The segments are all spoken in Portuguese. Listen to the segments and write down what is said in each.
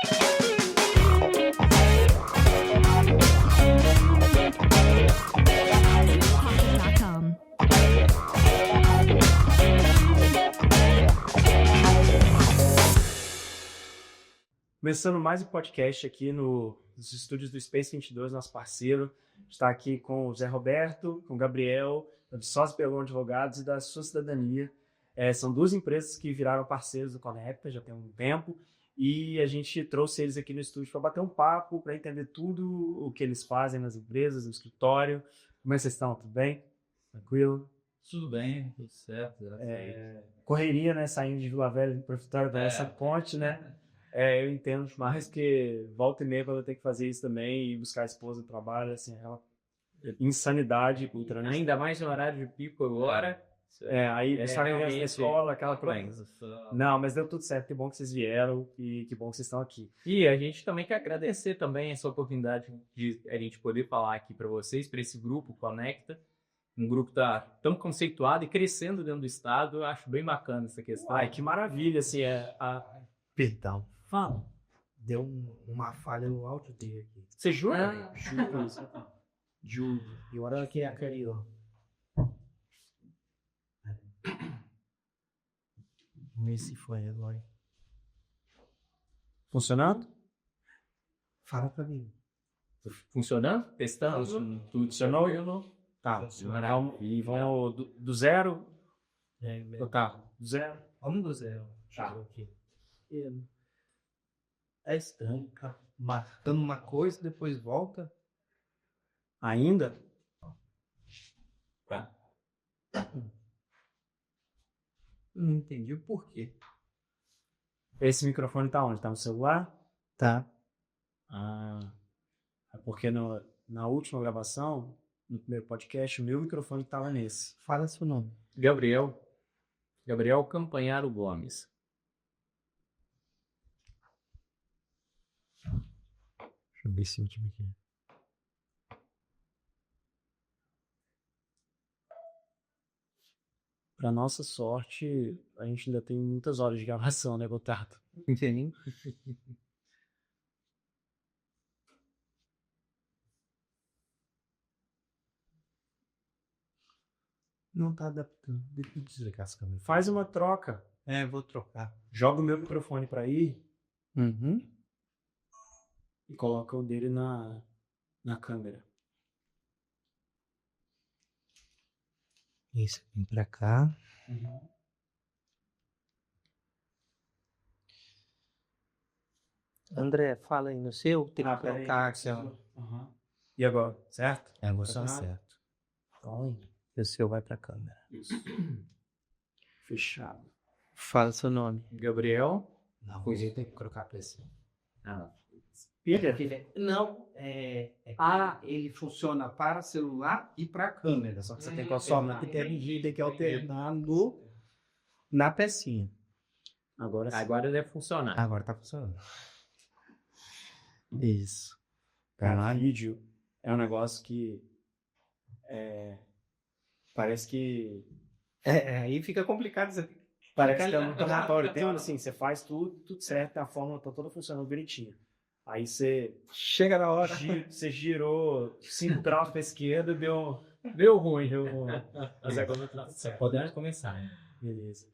Pocket.com. Começando mais um podcast aqui nos estúdios do Space 22, nosso parceiro. Está aqui com o Zé Roberto, com o Gabriel, da Viçosa Belon Advogados e da Sua Cidadania. São duas empresas que viraram parceiros do Conecta já tem um tempo e a gente trouxe eles aqui no estúdio para bater um papo, para entender tudo o que eles fazem nas empresas, no escritório. Como é que vocês estão? Tudo bem? Tranquilo? Tudo bem, tudo certo. Correria, né? Saindo de Vila Velha para o escritório da essa ponte, né? Eu entendo demais que volta e meia quando eu tenho que fazer isso também e buscar a esposa do trabalho, assim, é uma insanidade o trânsito. Ainda mais no horário de pico agora. Aí sai na realmente escola, aquela coisa. complexo. Não, mas deu tudo certo, que bom que vocês vieram e que bom que vocês estão aqui. E a gente também quer agradecer também essa oportunidade de a gente poder falar aqui para vocês, para esse grupo Conecta. Um grupo que está tão conceituado e crescendo dentro do estado. Eu acho bem bacana essa questão. Ai, que maravilha, assim, Perdão. Fala. Deu uma falha no áudio dele aqui. Você jura? Juro. E olha que é aquele, ó. Vamos ver se foi agora. Funcionando? Fala pra mim. Funcionando? Testando? Tudo Funcionou? tranquilo? Tá. E vão do zero? Tá. Do zero? Vamos do zero. Tá. Aqui. É estranho, cara. Marcando uma coisa, depois volta. Ainda? Tá. Não entendi o porquê. Esse microfone tá onde? Tá no celular? Tá. É porque na última gravação, no primeiro podcast, o meu microfone estava nesse. Fala seu nome. Gabriel Campanharo Gomes. Deixa eu ver esse último aqui. Para nossa sorte, a gente ainda tem muitas horas de gravação, né, Gotardo? Entendi. Não tá adaptando. Deixa eu desligar essa câmera. Faz uma troca. Vou trocar. Joga o meu microfone para aí Uhum. e coloca o dele na câmera. Isso, vem pra cá. André, fala aí no seu. Tem que trocar aqui, ó. Uhum. E agora, certo? Agora tá Funcionado? certo. Então, o seu vai pra câmera. Isso. Fechado. Fala seu nome. Gabriel. Não, o jeito tem que colocar pra esse. Filha? Não, ele funciona para celular e para câmera. Só que você tem que tem que alternar na pecinha. Agora sim. Agora deve funcionar. Agora tá funcionando. Isso. Cara, vídeo é um negócio que parece que Aí fica complicado. parece que é muito aleatório. Tem hora assim, você faz tudo certo, a fórmula tá toda funcionando bonitinho. Aí você Chega na hora. você girou 5 graus para esquerda e Deu ruim. Mas agora Podemos começar. beleza.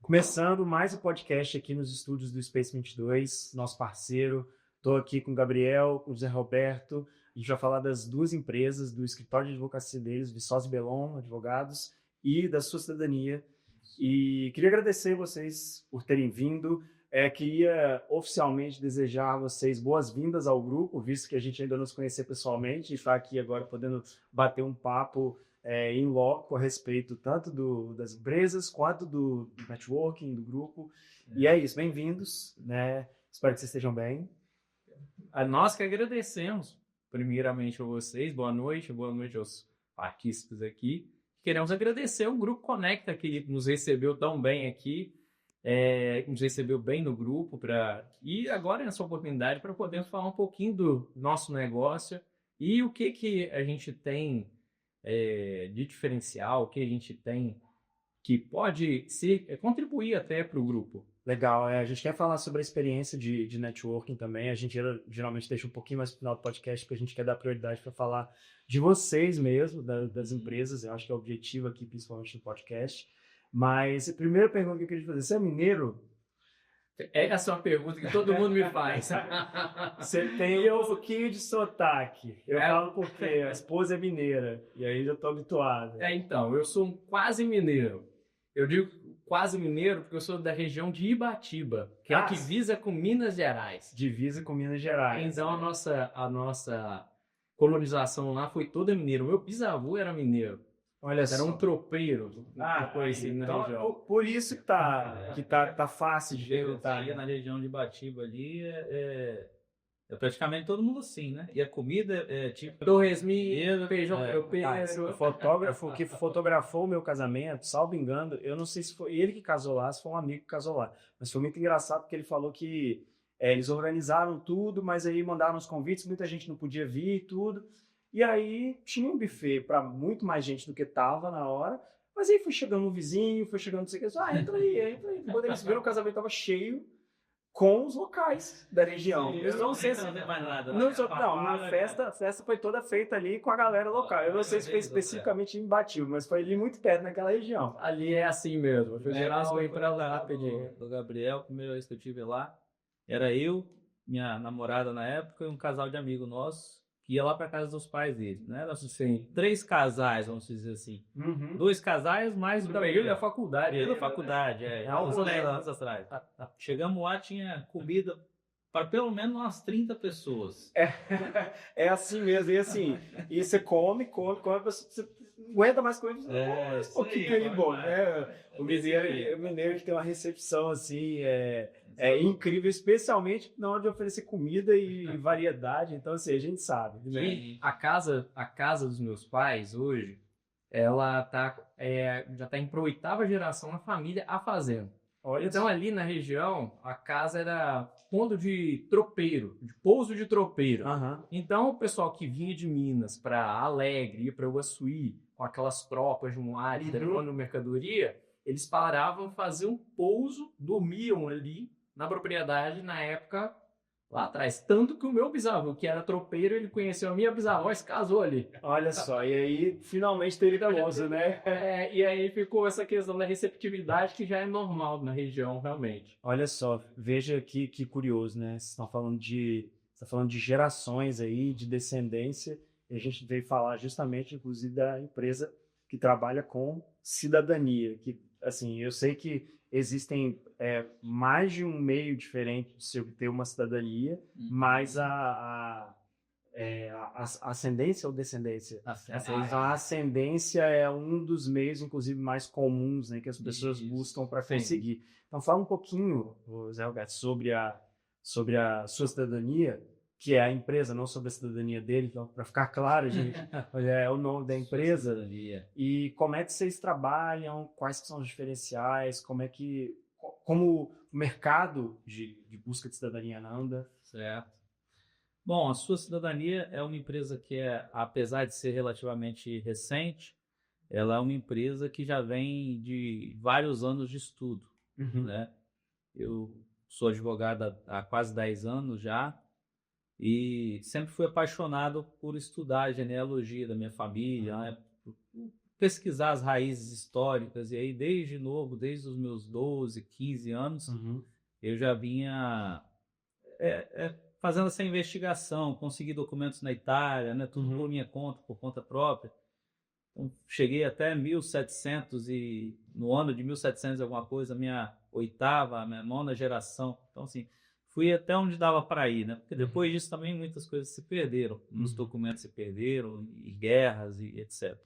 Começando mais um podcast aqui nos estúdios do Space 22, nosso parceiro. Estou aqui com o Gabriel, com o Zé Roberto. A gente vai falar das duas empresas, do escritório de advocacia deles, Viçosa Belon Advogados, e da Sua Cidadania. E queria agradecer vocês por terem vindo. Queria oficialmente desejar a vocês boas-vindas ao grupo, visto que a gente ainda não se conhecia pessoalmente e está aqui agora podendo bater um papo em loco a respeito tanto das empresas quanto do networking, do grupo. E é isso, bem-vindos, né? Espero que vocês estejam bem. Nós que agradecemos, primeiramente a vocês. Boa noite aos partícipes aqui. Queremos agradecer o Grupo Conecta, que nos recebeu tão bem aqui, nos recebeu bem no grupo, e agora é essa oportunidade para podermos falar um pouquinho do nosso negócio e o que a gente tem de diferencial, o que a gente tem que pode contribuir até para o grupo. Legal, a gente quer falar sobre a experiência de networking também. A gente geralmente deixa um pouquinho mais pro final do podcast, porque a gente quer dar prioridade para falar de vocês mesmo, das empresas. Eu acho que é o objetivo aqui, principalmente no podcast. Mas a primeira pergunta que eu queria te fazer: você é mineiro? Essa é uma pergunta que todo mundo me faz. Você tem um pouquinho de sotaque. Eu falo porque a esposa é mineira, e aí já estou habituado. Então, eu sou um quase mineiro. Eu digo quase mineiro porque eu sou da região de Ibatiba, que é a divisa com Minas Gerais. Divisa com Minas Gerais. Então, a nossa colonização lá foi toda mineira. O meu bisavô era mineiro. Olha Era um tropeiro. Conhecido na região. Por isso que tá fácil de ver. Na região de Ibatiba ali é praticamente todo mundo assim, né? E a comida é tipo torresminho, feijão O fotógrafo que fotografou o meu casamento, salvo engano, eu não sei se foi ele que casou lá, se foi um amigo que casou lá, mas foi muito engraçado porque ele falou que eles organizaram tudo, mas aí mandaram os convites, muita gente não podia vir e tudo, e aí tinha um buffet para muito mais gente do que tava na hora, mas aí foi chegando um vizinho, foi chegando não sei o que, entra aí. Quando eles viram, o casamento tava cheio, com os locais da região. Eu não sei se não tem mais nada. A festa foi toda feita ali com a galera local. Eu não sei se foi especificamente em Ibatiba, mas foi ali muito perto naquela região. Ali é assim mesmo. Eu fui para lá rapidinho. Do Gabriel, primeira vez que eu estive lá, era eu, minha namorada na época, e um casal de amigo nosso que ia lá para casa dos pais dele, né? Nós, assim, 3 casais, vamos dizer assim. 2 casais, mais também eu da faculdade. Da faculdade, há uns 10 anos atrás. Chegamos lá, tinha comida para pelo menos umas 30 pessoas. É assim mesmo, e assim, e você come, você não aguenta mais comer, um pouquinho aí, bom, né? O mineiro tem uma recepção assim, incrível, especialmente na hora de oferecer comida e variedade, então assim, a gente sabe. Né? E a casa dos meus pais hoje, ela já está indo para a 8ª geração na família a fazenda. Então ali na região, a casa era ponto de tropeiro, de pouso de tropeiro. Então o pessoal que vinha de Minas para Alegre, ia para Uaçuí, com aquelas tropas de Moari, levando mercadoria, eles paravam, faziam pouso, dormiam ali na propriedade na época lá atrás. Tanto que o meu bisavô, que era tropeiro, ele conheceu a minha bisavó e se casou ali. Olha só, e aí finalmente teve famoso, né? E aí ficou essa questão da receptividade que já é normal na região, realmente. Olha só, veja que curioso, né? Vocês estão falando de gerações aí, de descendência, e a gente veio falar justamente, inclusive, da empresa que trabalha com cidadania, que, assim, eu sei que existem mais de um meio diferente de se ter uma cidadania, mas a ascendência ou descendência? A ascendência é um dos meios, inclusive, mais comuns, né, que as pessoas buscam para conseguir. Então, fala um pouquinho, Zé Roberto, sobre a sua cidadania, que é a empresa, não sobre a cidadania dele, então, para ficar claro, gente, é o nome da empresa. E como é que vocês trabalham, quais são os diferenciais, como o mercado de busca de cidadania anda. Certo. Bom, a Sua Cidadania é uma empresa que apesar de ser relativamente recente, ela é uma empresa que já vem de vários anos de estudo, né? Eu sou advogado há quase 10 anos já, e sempre fui apaixonado por estudar a genealogia da minha família, né? Pesquisar as raízes históricas, e aí desde os meus 12, 15 anos, eu já vinha fazendo essa investigação, consegui documentos na Itália, né? Tudo por minha conta, por conta própria. Então, cheguei até 1700 e no ano de 1700 alguma coisa, minha 8ª, minha 9ª geração. Então, assim, fui até onde dava para ir, né? Porque depois disso também muitas coisas se perderam. Os documentos se perderam, e guerras e etc.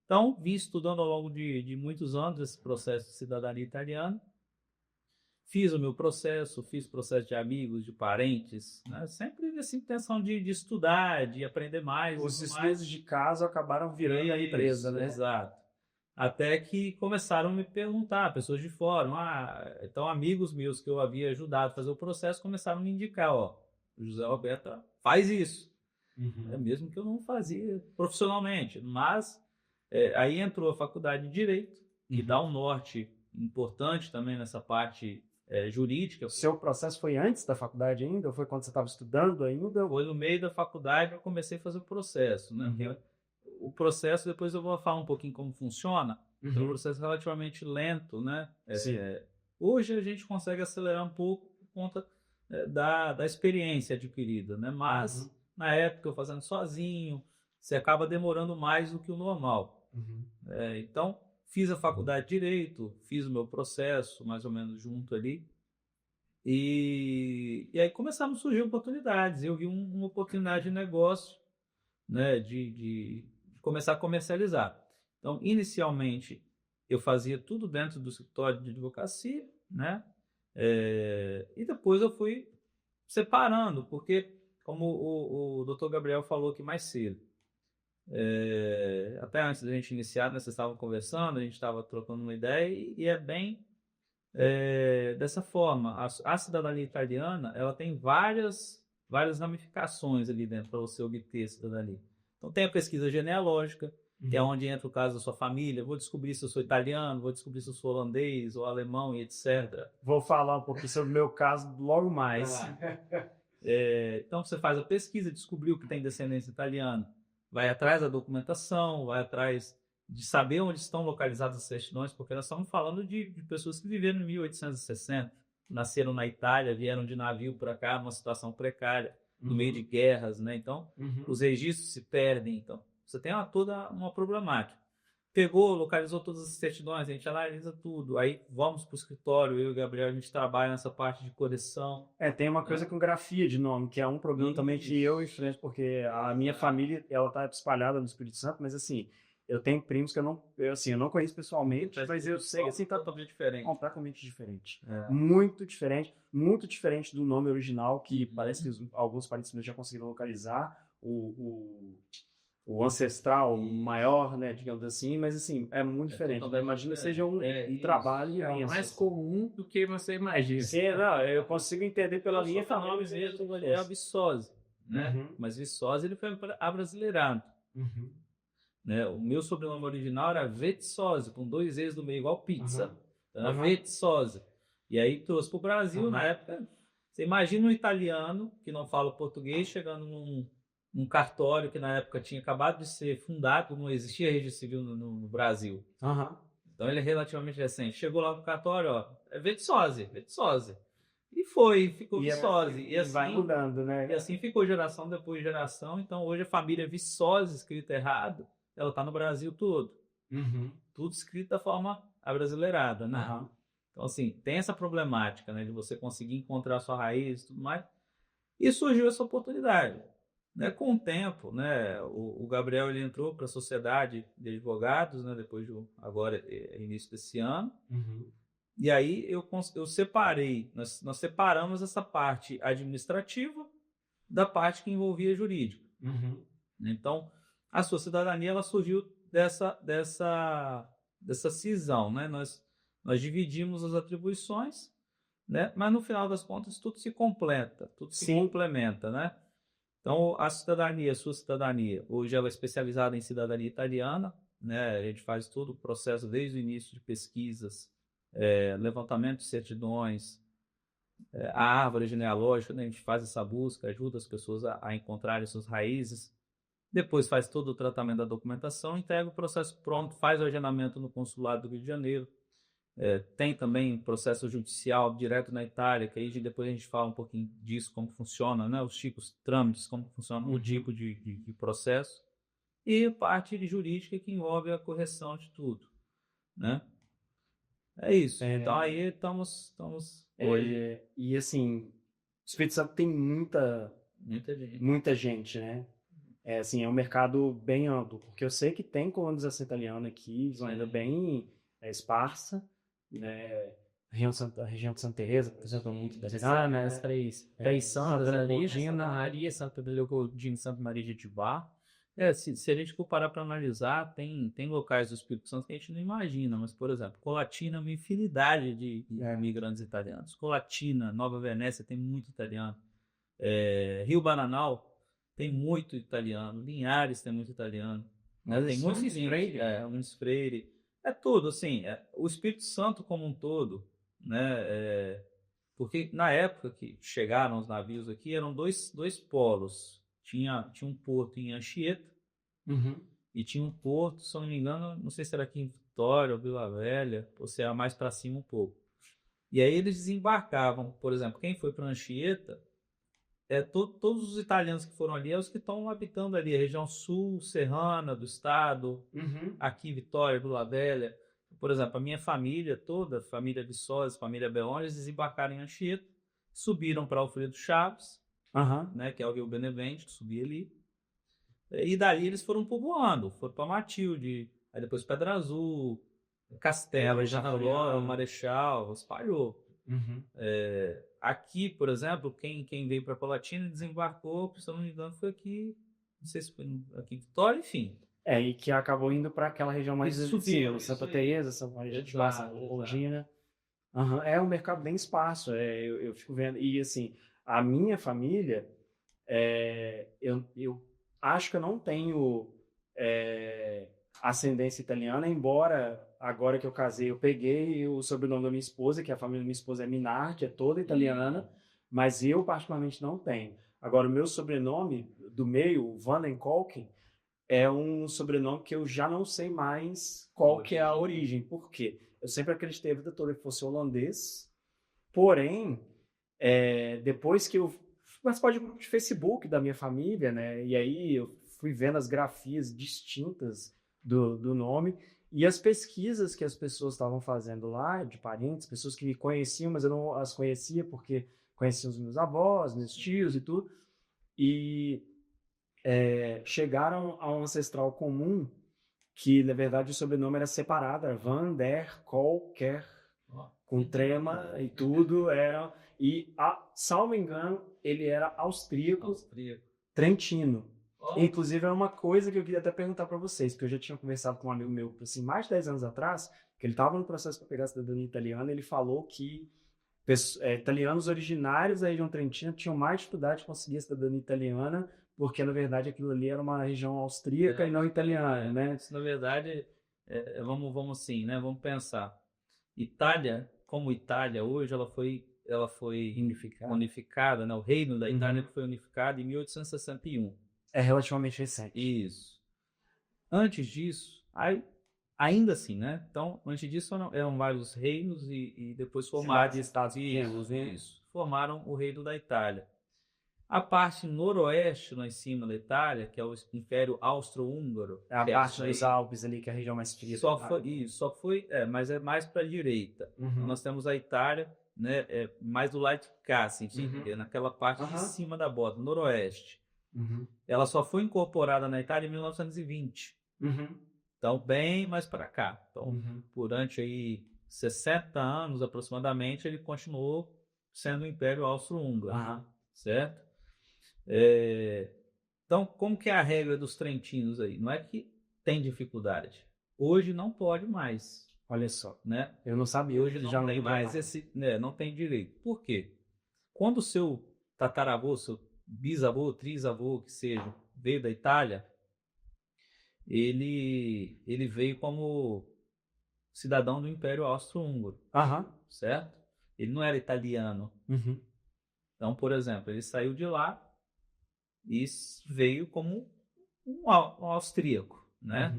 Então, vim estudando ao longo de muitos anos esse processo de cidadania italiana. Fiz o meu processo, fiz processo de amigos, de parentes, né? Sempre nessa intenção de estudar, de aprender mais. Os estudos de caso acabaram virando a empresa, né? Exato. Até que começaram a me perguntar, pessoas de fora, então amigos meus que eu havia ajudado a fazer o processo começaram a me indicar, o José Roberto faz isso. Mesmo que eu não fazia profissionalmente, mas aí entrou a faculdade de Direito, que dá um norte importante também nessa parte jurídica. O seu processo foi antes da faculdade ainda? Ou foi quando você estava estudando ainda? Foi no meio da faculdade eu comecei a fazer o processo, né? O processo, depois eu vou falar um pouquinho como funciona. É um processo relativamente lento, né? Hoje a gente consegue acelerar um pouco por conta da experiência adquirida, né? Mas na época eu fazendo sozinho, você acaba demorando mais do que o normal. Então, fiz a faculdade de Direito, fiz o meu processo mais ou menos junto ali. E aí começaram a surgir oportunidades. Eu vi uma oportunidade de negócio, né? De começar a comercializar. Então, inicialmente, eu fazia tudo dentro do escritório de advocacia, né? E depois eu fui separando, porque, como o Dr. Gabriel falou aqui mais cedo, até antes da gente iniciar, né, vocês estavam conversando, a gente estava trocando uma ideia, e é bem dessa forma. A cidadania italiana, ela tem várias ramificações ali dentro para você obter a cidadania. Então, tem a pesquisa genealógica, que é onde entra o caso da sua família. Vou descobrir se eu sou italiano, vou descobrir se eu sou holandês ou alemão e etc. Vou falar um pouquinho sobre o meu caso logo mais. Então, você faz a pesquisa, descobriu que tem descendência italiana, vai atrás da documentação, vai atrás de saber onde estão localizadas as certidões, porque nós estamos falando de pessoas que viveram em 1860, nasceram na Itália, vieram de navio para cá, numa situação precária, no meio de guerras, né? Então, os registros se perdem. Então, você tem toda uma problemática. Pegou, localizou todas as certidões, a gente analisa tudo. Aí vamos para o escritório, eu e o Gabriel, a gente trabalha nessa parte de correção. Tem uma coisa com grafia de nome, que é um problema também que eu enfrento, porque a minha família, ela tá espalhada no Espírito Santo, mas assim, eu tenho primos que eu não conheço pessoalmente, mas eu sei que assim, tá totalmente diferente. Completamente diferente. Muito diferente do nome original, que parece que alguns parentes meus já conseguiram localizar. O ancestral maior, né, digamos assim, mas assim, é muito diferente. Então, imagina que seja um trabalho mais comum do que você imagina. Sim, não, eu consigo entender pela linha nome mesmo é a Viçosa, né? Mas Viçosa ele foi abrasileirado. Né? O meu sobrenome original era Vetsosa, com 2 E's no meio, igual pizza. Então, era Vetsosa. E aí trouxe para o Brasil, na época. Você imagina um italiano que não fala português chegando num cartório que na época tinha acabado de ser fundado, não existia registro civil no Brasil. Então ele é relativamente recente. Chegou lá no cartório, é Vetsosa. E ficou Viçosa. E assim, vai mudando, né? E assim ficou geração depois de geração. Então hoje a família Viçosa, escrito errado, ela está no Brasil todo. Tudo escrito da forma abrasileirada, né? Então assim, tem essa problemática, né, de você conseguir encontrar a sua raiz e tudo mais. E surgiu essa oportunidade. Né, com o tempo, né, o Gabriel ele entrou para a sociedade de advogados, né, depois agora início desse ano, e aí eu separei, nós separamos essa parte administrativa da parte que envolvia jurídico. Então, a sua cidadania ela surgiu dessa cisão, né, nós dividimos as atribuições, né, mas no final das contas tudo se completa, tudo se complementa, né? Então, a sua cidadania, hoje ela é especializada em cidadania italiana, né? A gente faz todo o processo desde o início de pesquisas, levantamento de certidões, a árvore genealógica, né? A gente faz essa busca, ajuda as pessoas a encontrarem suas raízes, depois faz todo o tratamento da documentação, entrega o processo pronto, faz o agendamento no consulado do Rio de Janeiro. Tem também processo judicial direto na Itália, que aí depois a gente fala um pouquinho disso, como funciona, né? Os tipos de trâmites, como funciona o tipo de processo. E a parte de jurídica que envolve a correção de tudo, né? É isso. Então aí estamos hoje. E assim, o Espírito Santo tem muita gente, né? Assim, é um mercado bem amplo, porque eu sei que tem colonização italiana aqui, ainda bem esparsa, né? A região de Santa Teresa, por exemplo, muito italiana, As três santas, Regina, Maria, Santa Leopoldina e Santa Maria de Itibá. Se a gente for parar para analisar, tem locais do Espírito Santo que a gente não imagina, mas, por exemplo, Colatina é uma infinidade de imigrantes italianos. Colatina, Nova Venécia tem muito italiano. Rio Bananal tem muito italiano. Linhares tem muito italiano. Né? Tem muitos Freire. É tudo, assim, o Espírito Santo como um todo, né, Porque na época que chegaram os navios aqui, eram dois polos. Tinha um porto em Anchieta e tinha um porto, se eu não me engano, não sei se era aqui em Vitória ou Vila Velha, ou se era mais para cima um pouco. E aí eles desembarcavam, por exemplo, quem foi para Anchieta, todos os italianos que foram ali é os que estão habitando ali, a região sul, serrana do estado, aqui Vitória, Vila Velha. Por exemplo, a minha família toda, família Viçosa, família Belon, eles desembarcaram em Anchieta, subiram para Alfredo Chaves, né, que é o Rio Benevente, que subia ali. E dali eles foram povoando, foram para Matilde, aí depois Pedra Azul, Castelo, Janaló, Marechal, espalhou. Aqui, por exemplo, quem veio para Colatina desembarcou, se eu não me engano, foi aqui, não sei se foi aqui em Vitória, enfim. E que acabou indo para aquela região mais subiu, Santa Teresa, São Longina. É um mercado bem esparso, eu fico vendo. E assim, a minha família, eu acho que eu não tenho ascendência italiana, embora agora que eu casei, eu peguei o sobrenome da minha esposa, que a família da minha esposa é Minardi, é toda italiana, mas eu particularmente não tenho. Agora, o meu sobrenome do meio, Van den Kolken, é um sobrenome que eu já não sei mais qual que é a origem. Por quê? Eu sempre acreditei a vida toda que fosse holandês, porém, depois que eu participei de um grupo de Facebook da minha família, né? E aí eu fui vendo as grafias distintas do nome e as pesquisas que as pessoas estavam fazendo lá, de parentes, pessoas que me conheciam, mas eu não as conhecia porque conheciam os meus avós, meus tios e tudo, e chegaram a um ancestral comum que, na verdade, o sobrenome era separado, era Van der Kolker, com trema e tudo, salvo engano, ele era austríaco. Trentino. Inclusive, é uma coisa que eu queria até perguntar para vocês, porque eu já tinha conversado com um amigo meu, assim, mais de 10 anos atrás, que ele estava no processo para pegar a cidadania italiana, ele falou que italianos originários da região trentina tinham mais dificuldade de conseguir a cidadania italiana, porque, na verdade, aquilo ali era uma região austríaca e não italiana, né? Isso, na verdade, vamos assim, né? Vamos pensar. Itália, como Itália hoje, ela foi unificada, né? O reino da Itália foi unificado em 1861. É relativamente recente. Isso. Antes disso, ainda assim, né? Então, antes disso eram vários reinos e depois formaram Estados Unidos, isso, formaram o reino da Itália. A parte noroeste, lá em cima da Itália, que é o Império Austro-Húngaro, a parte dos Alpes ali, que é a região mais fria. Mas é mais para a direita. Então, nós temos a Itália, né, mais do lado de cá, assim, naquela parte de cima da borda, noroeste. Ela só foi incorporada na Itália em 1920. Então, bem mais para cá. Então, durante aí 60 anos aproximadamente, ele continuou sendo o Império Austro-Húngaro, certo? Então, como que é a regra dos trentinos aí? Não é que tem dificuldade. Hoje não pode mais. Olha só, né? Eu não sabia. Hoje não já tem mais não tem direito. Por quê? Quando o seu tataravô, seu bisavô, trisavô, que seja, veio da Itália, ele veio como cidadão do Império Austro-Húngaro, certo? Ele não era italiano. Então, por exemplo, ele saiu de lá e veio como um austríaco, né?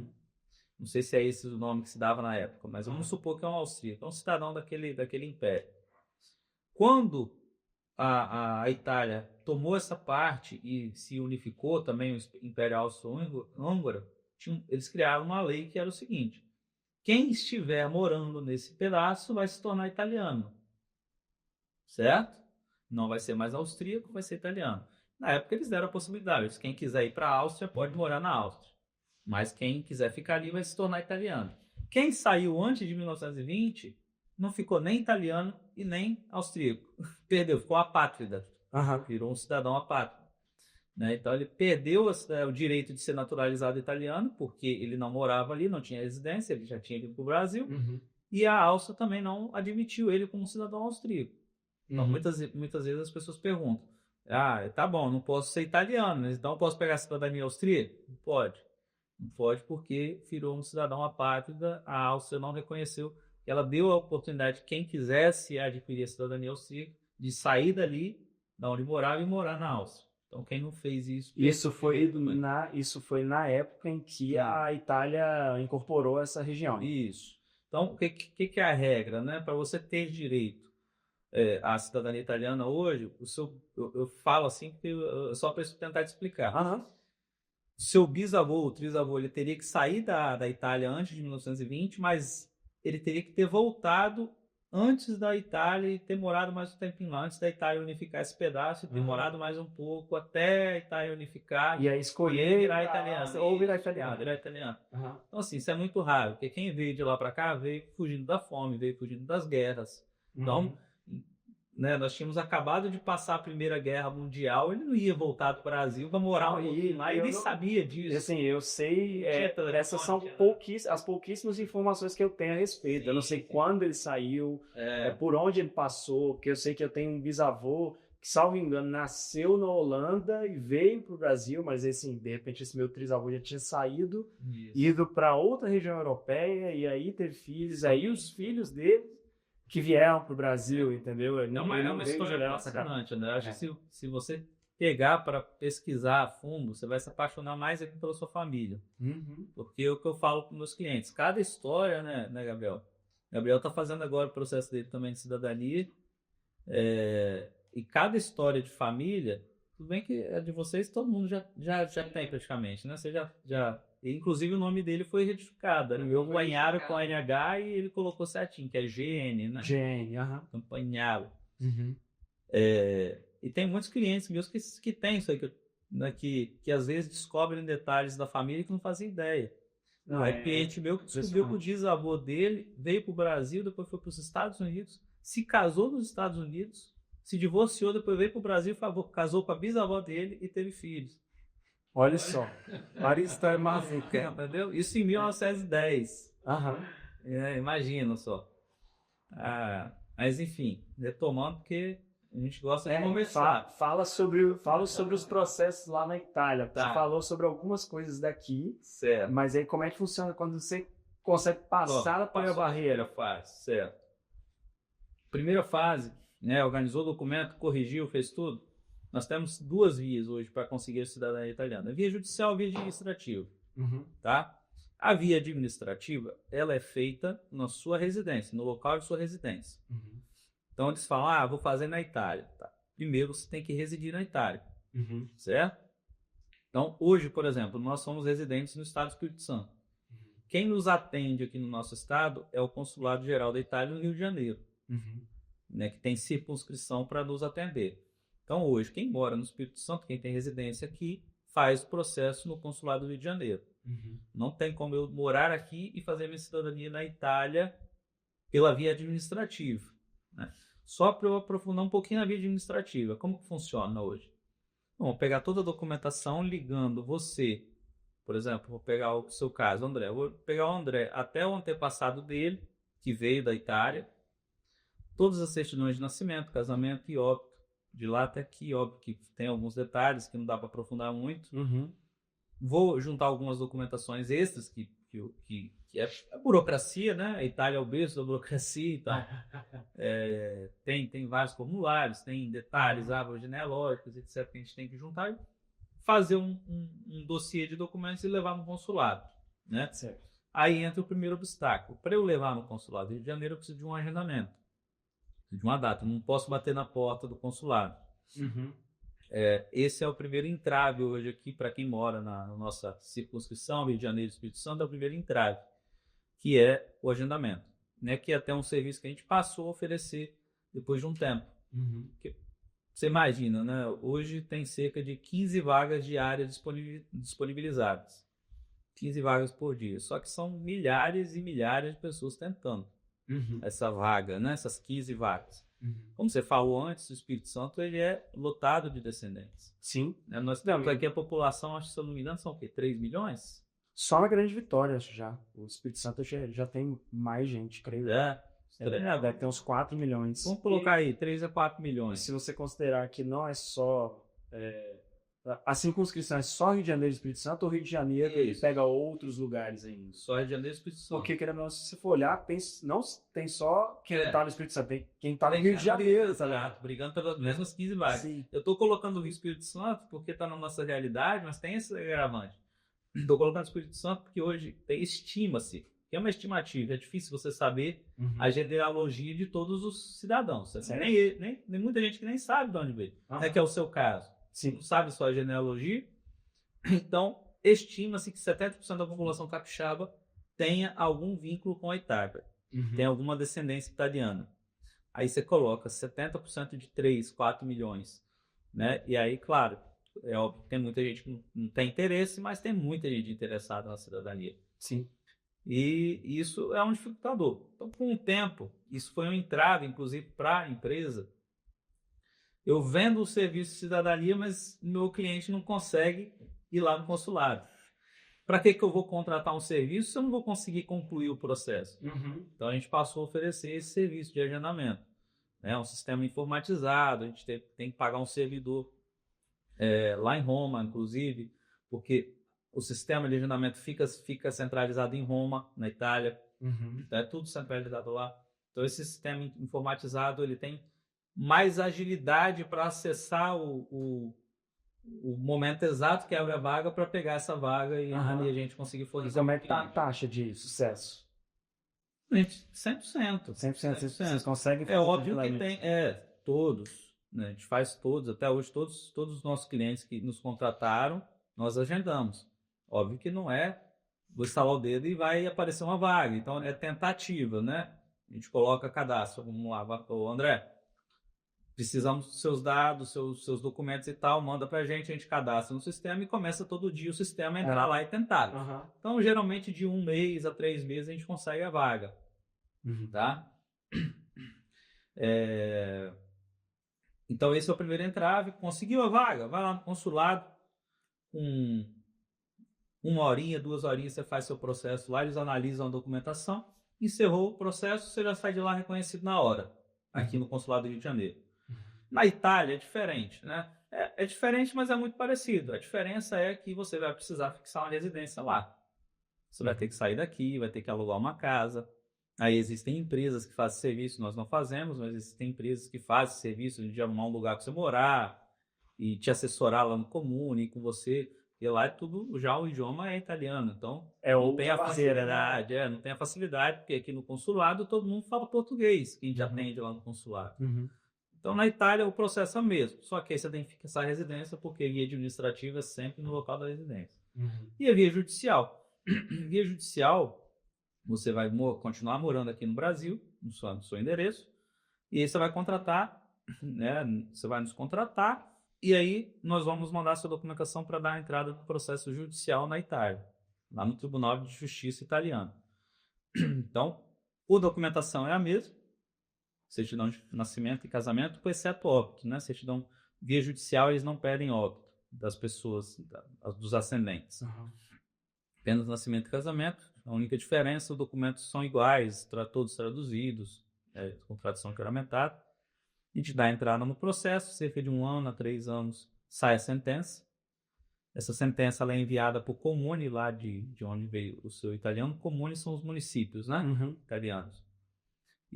Não sei se é esse o nome que se dava na época, mas vamos supor que é um austríaco, é um cidadão daquele império. Quando a Itália tomou essa parte e se unificou também o Império Austro-Húngaro, eles criaram uma lei que era o seguinte: quem estiver morando nesse pedaço vai se tornar italiano, certo? Não vai ser mais austríaco, vai ser italiano. Na época eles deram a possibilidade, quem quiser ir para a Áustria pode morar na Áustria, mas quem quiser ficar ali vai se tornar italiano. Quem saiu antes de 1920 não ficou nem italiano e nem austríaco. Perdeu, ficou apátrida. Virou um cidadão apátrida. Né? Então ele perdeu o direito de ser naturalizado italiano, porque ele não morava ali, não tinha residência, ele já tinha ido para o Brasil. E a Áustria também não admitiu ele como cidadão austríaco. Então muitas vezes as pessoas perguntam: tá bom, não posso ser italiano, então eu posso pegar a cidadania austríaca? Não pode. Não pode porque virou um cidadão apátrida, a Áustria não reconheceu. Ela deu a oportunidade de quem quisesse adquirir a cidadania austríaca, de sair dali, da onde morava, e morar na Áustria. Então, quem não fez isso... Isso foi na época em que a Itália incorporou essa região. Isso. Então, o que é a regra, né? Para você ter direito à cidadania italiana hoje, eu falo assim porque só para tentar te explicar. Aham. Seu bisavô, o trisavô, ele teria que sair da Itália antes de 1920, mas ele teria que ter voltado antes da Itália e ter morado mais um tempinho lá, antes da Itália unificar esse pedaço, e ter morado mais um pouco até a Itália unificar. E aí escolher virar italiano. ou virar italiano. Virar italiano. Aham. Então, assim, isso é muito raro, porque quem veio de lá para cá veio fugindo da fome, veio fugindo das guerras. Então, né, nós tínhamos acabado de passar a Primeira Guerra Mundial, ele não ia voltar para o Brasil para morar lá, ele nem sabia disso. Assim, eu sei, essas são as pouquíssimas informações que eu tenho a respeito. Sim, eu não sei quando ele saiu, por onde ele passou, porque eu sei que eu tenho um bisavô que, salvo engano, nasceu na Holanda e veio para o Brasil, mas assim, de repente esse meu trisavô já tinha saído, ido para outra região europeia, e aí teve filhos, aí os filhos dele que vieram para o Brasil, entendeu? É uma história fascinante, né? Acho que se você pegar para pesquisar a fundo, você vai se apaixonar mais aqui pela sua família. Porque é o que eu falo para meus clientes. Cada história, né, Gabriel? Gabriel está fazendo agora o processo dele também de cidadania. E cada história de família, tudo bem que a de vocês todo mundo já tem praticamente, né? Você já inclusive o nome dele foi retificado. Era o meu Campagnaro com NH e ele colocou certinho, que é GN, né? GN, aham. Campagnaro. E tem muitos clientes meus que tem isso aí, que às vezes descobrem detalhes da família que não fazem ideia. Cliente meu que descobriu que o bisavô dele veio para o Brasil, depois foi para os Estados Unidos, se casou nos Estados Unidos, se divorciou, depois veio para o Brasil, casou com a bisavó dele e teve filhos. Olha só, várias histórias malucas. Entendeu? Isso em 1910. Aham. Imagina só. Mas enfim, retomando, porque a gente gosta de conversar. Fala sobre os processos lá na Itália. Tá. Você falou sobre algumas coisas daqui, Certo. mas aí como é que funciona quando você consegue passar a barreira? Certo. Primeira fase, né, organizou o documento, corrigiu, fez tudo. Nós temos duas vias hoje para conseguir a cidadania italiana. A via judicial e a via administrativa. Tá? A via administrativa, ela é feita na sua residência, no local de sua residência. Então, eles falam, vou fazer na Itália. Tá. Primeiro, você tem que residir na Itália. Certo? Então, hoje, por exemplo, nós somos residentes no estado do Espírito Santo. Quem nos atende aqui no nosso estado é o Consulado Geral da Itália no Rio de Janeiro. Né, que tem circunscrição para nos atender. Então, hoje, quem mora no Espírito Santo, quem tem residência aqui, faz o processo no Consulado do Rio de Janeiro. Não tem como eu morar aqui e fazer minha cidadania na Itália pela via administrativa. Né? Só para eu aprofundar um pouquinho na via administrativa. Como que funciona hoje? Bom, vou pegar toda a documentação ligando você, por exemplo, vou pegar o seu caso, André. Vou pegar o André até o antepassado dele, que veio da Itália, todas as certidões de nascimento, casamento e óbito, de lá até aqui, óbvio que tem alguns detalhes que não dá para aprofundar muito. Vou juntar algumas documentações extras, que é a burocracia, né? A Itália é o berço da burocracia e tal. Tem vários formulários, tem detalhes, árvores genealógicas, etc. que a gente tem que juntar e fazer um dossiê de documentos e levar no consulado. Né? Certo. Aí entra o primeiro obstáculo. Para eu levar no consulado do Rio de Janeiro, eu preciso de um agendamento. De uma data, eu não posso bater na porta do consulado. Esse é o primeiro entrave hoje aqui para quem mora na nossa circunscrição, Rio de Janeiro e Espírito Santo, é o primeiro entrave, que é o agendamento, né? Que é até um serviço que a gente passou a oferecer depois de um tempo. Você imagina, né? Hoje tem cerca de 15 vagas diárias disponibilizadas. 15 vagas por dia, só que são milhares e milhares de pessoas tentando. Essa vaga, né? Essas 15 vagas. Como você falou antes, o Espírito Santo ele é lotado de descendentes. Sim. Nós temos aqui a população, acho que se eu não me engano, são o quê? 3 milhões? Só na Grande Vitória, acho já. O Espírito Santo já tem mais gente, creio. Deve ter uns 4 milhões. Vamos colocar aí, 3 a 4 milhões. Se você considerar que não é só A circunscrição é só Rio de Janeiro e Espírito Santo ou Rio de Janeiro ele Isso. pega outros lugares ainda? Só Rio de Janeiro e Espírito Santo. Porque, querendo ou não, se você for olhar, não tem só quem É. tá no Espírito Santo, tem quem tá no Tem Rio de Janeiro, tá Exato, ligado? brigando pelas mesmas 15 vagas. Sim. Eu tô colocando o Rio Espírito Santo porque tá na nossa realidade, mas tem esse agravante. Tô colocando o Espírito Santo porque hoje estima-se, que é uma estimativa, é difícil você saber a genealogia de todos os cidadãos. Nem muita gente que nem sabe de onde veio. Aham. É que é o seu caso. Sim. Não sabe sua genealogia. Então, estima-se que 70% da população capixaba tenha algum vínculo com a Itália. Tem alguma descendência italiana. Aí você coloca 70% de 3, 4 milhões. Né? E aí, claro, é óbvio que tem muita gente que não tem interesse, mas tem muita gente interessada na cidadania. Sim. E isso é um dificultador. Então, com o tempo, isso foi um entrave, inclusive, para a empresa. Eu vendo o serviço de cidadania, mas meu cliente não consegue ir lá no consulado. Para que eu vou contratar um serviço se eu não vou conseguir concluir o processo? Então, a gente passou a oferecer esse serviço de agendamento. É um sistema informatizado, a gente tem que pagar um servidor lá em Roma, inclusive, porque o sistema de agendamento fica centralizado em Roma, na Itália. Então, é tudo centralizado lá. Então, esse sistema informatizado ele tem mais agilidade para acessar o momento exato que abre a vaga para pegar essa vaga e a gente conseguir fornecer. Como é que tá a taxa de sucesso? 100%. 100%. Vocês conseguem É óbvio que tem, todos, né? A gente faz todos, até hoje todos os nossos clientes que nos contrataram, nós agendamos. Óbvio que não vou instalar o dedo e vai aparecer uma vaga, então é tentativa, né? A gente coloca cadastro, vamos lá, ô André, precisamos dos seus dados, seus documentos e tal, manda pra gente, a gente cadastra no sistema e começa todo dia o sistema a entrar lá e tentar. Então, geralmente de 1 mês a 3 meses a gente consegue a vaga. Tá? Então, esse é o primeiro entrave. Conseguiu a vaga? Vai lá no consulado, com 1 horinha, 2 horinhas, você faz seu processo lá, eles analisam a documentação, encerrou o processo, você já sai de lá reconhecido na hora, aqui no consulado do Rio de Janeiro. Na Itália é diferente, né? É diferente, mas é muito parecido. A diferença é que você vai precisar fixar uma residência lá. Você vai ter que sair daqui, vai ter que alugar uma casa. Aí existem empresas que fazem serviço, nós não fazemos, mas existem empresas que fazem serviço de arrumar um lugar para você morar e te assessorar lá no comune com você. E lá é tudo, já o idioma é italiano, então não tem a facilidade, não tem a facilidade, porque aqui no consulado todo mundo fala português, quem já atende lá no consulado. Então, na Itália, o processo é o mesmo. Só que aí você tem que fixar a residência, porque a via administrativa é sempre no local da residência. E a via judicial? Via judicial, você vai continuar morando aqui no Brasil, no seu endereço, e aí você vai contratar, né? Você vai nos contratar, e aí nós vamos mandar sua documentação para dar entrada no processo judicial na Itália, lá no Tribunal de Justiça italiano. Então, a documentação é a mesma, certidão de nascimento e casamento, exceto óbito, né? Certidão via judicial, eles não pedem óbito das pessoas, dos ascendentes. Apenas nascimento e casamento. A única diferença, os documentos são iguais, todos traduzidos, com tradução juramentada. A gente dá a entrada no processo, cerca de 1 ano a 3 anos sai a sentença. Essa sentença ela é enviada para o comune lá de onde veio o seu italiano. Comune são os municípios, né? Italianos.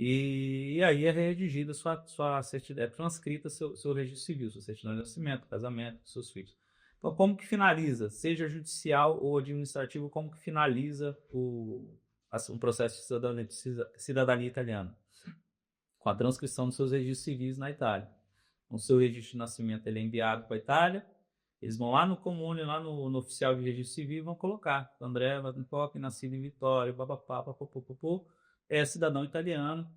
E aí é redigida sua certidão, é transcrita seu registro civil, sua certidão de nascimento, casamento, seus filhos. Então, como que finaliza? Seja judicial ou administrativo, como que finaliza o processo de cidadania italiana? Com a transcrição dos seus registros civis na Itália. O seu registro de nascimento ele é enviado para a Itália, eles vão lá no comune, lá no oficial de registro civil e vão colocar André Vattencock, nascido em Vitória, é cidadão italiano,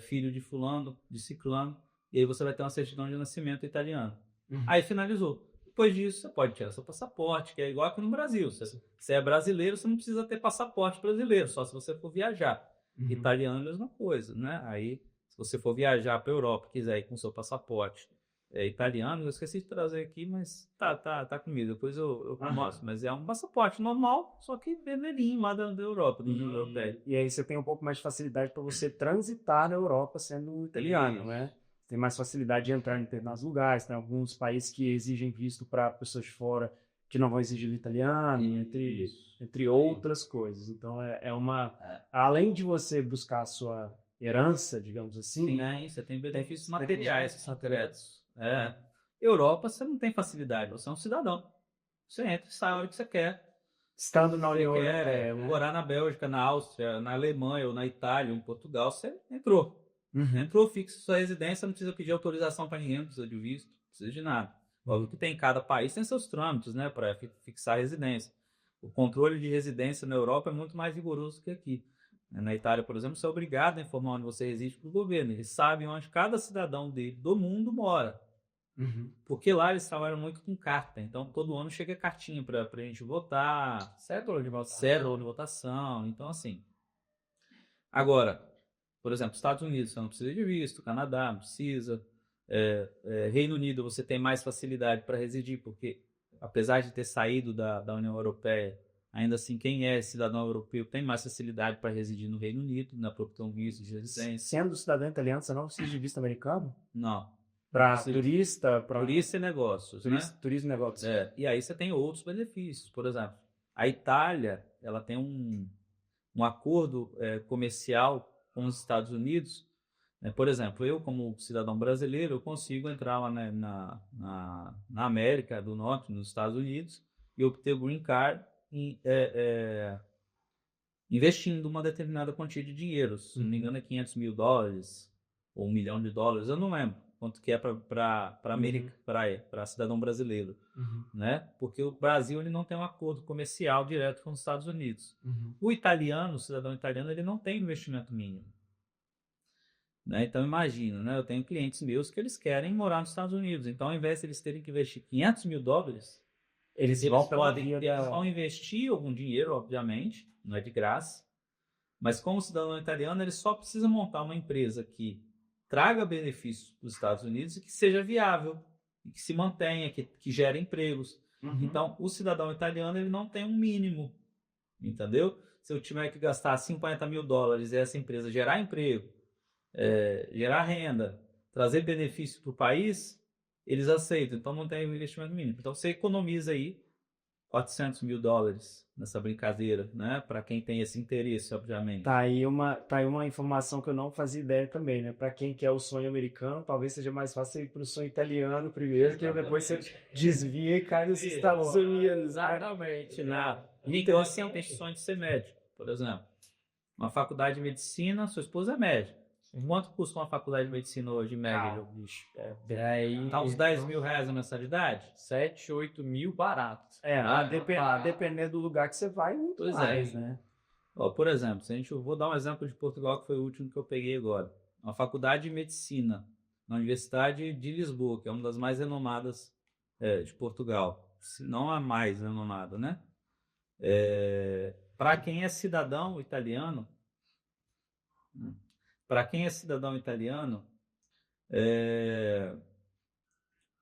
filho de fulano, de ciclano, e aí você vai ter uma certidão de nascimento italiana. Aí finalizou. Depois disso, você pode tirar seu passaporte, que é igual aqui no Brasil. Se é brasileiro, você não precisa ter passaporte brasileiro, só se você for viajar. Italiano é a mesma coisa, né? Aí, se você for viajar para a Europa, quiser ir com seu passaporte italiano, eu esqueci de trazer aqui, mas tá comigo, depois eu mostro. Mas é um passaporte normal, só que vermelhinho lá da Europa, do União Europeia. E aí você tem um pouco mais de facilidade para você transitar na Europa sendo italiano, né? tem mais facilidade de entrar em determinados lugares. Tem alguns países que exigem visto para pessoas de fora que não vão exigir o italiano, entre outras coisas. Então, além de você buscar a sua herança, digamos assim, Sim, você tem benefícios materiais que são créditos. Europa, você não tem facilidade, você é um cidadão. Você entra e sai a hora que você quer. Estando na União Você Europeia, quer morar na Bélgica, na Áustria, na Alemanha, ou na Itália, ou em Portugal, você entrou. Entrou, fixa sua residência, não precisa pedir autorização para ninguém, não precisa de visto, não precisa de nada. Óbvio que tem cada país, tem seus trâmites, né, para fixar a residência. O controle de residência na Europa é muito mais rigoroso que aqui. Na Itália, por exemplo, você é obrigado a informar onde você reside para o governo. Eles sabem onde cada cidadão do mundo mora. Porque lá eles trabalham muito com carta. Então, todo ano chega cartinha para a gente votar. Cédula de votação. Então, assim. Agora, por exemplo, Estados Unidos, você não precisa de visto. Canadá, não precisa. Reino Unido, você tem mais facilidade para residir, porque, apesar de ter saído da União Europeia, ainda assim, quem é cidadão europeu tem mais facilidade para residir no Reino Unido, na própria visto de residência. Sendo cidadão italiano, você não precisa de visto americano? Não. Para turista, turista e negócios, turismo e negócios. E aí você tem outros benefícios. Por exemplo, a Itália, ela tem um acordo comercial com os Estados Unidos. Por exemplo, eu, como cidadão brasileiro, eu consigo entrar lá na América do Norte, nos Estados Unidos, e obter o green card investindo uma determinada quantia de dinheiro. Se não me engano, é $500 mil ou $1 milhão, eu não lembro quanto que é para América, para cidadão brasileiro, né? Porque o Brasil ele não tem um acordo comercial direto com os Estados Unidos. O cidadão italiano, ele não tem investimento mínimo, né? Então imagina, né? Eu tenho clientes meus que eles querem morar nos Estados Unidos, então ao invés de eles terem que investir $500 mil, eles vão investir algum dinheiro, obviamente, não é de graça, mas como cidadão italiano, ele só precisa montar uma empresa que traga benefícios para os Estados Unidos e que seja viável, e que se mantenha, que gere empregos. Então, o cidadão italiano ele não tem um mínimo, entendeu? Se eu tiver que gastar $50 mil e essa empresa gerar emprego, gerar renda, trazer benefício para o país, eles aceitam. Então, não tem um investimento mínimo. Então, você economiza aí $400 mil nessa brincadeira, né? Para quem tem esse interesse, obviamente. Tá aí uma informação que eu não fazia ideia também, né? Para quem quer o sonho americano, talvez seja mais fácil ir para o sonho italiano primeiro, que depois você desvia e cai nos Estados Unidos. Exatamente. Então, assim, eu tenho sonho de ser médico, por exemplo. Uma faculdade de medicina, sua esposa é médica. Quanto custa uma faculdade de medicina hoje, média, bicho? Tá uns $10 mil na mensalidade? 7, 8 mil barato. Dependendo do lugar que você vai, muito mais, né? Por exemplo, vou dar um exemplo de Portugal, que foi o último que eu peguei agora. Uma faculdade de medicina na Universidade de Lisboa, que é uma das mais renomadas de Portugal. Se não a mais renomada, né? Para quem é cidadão italiano,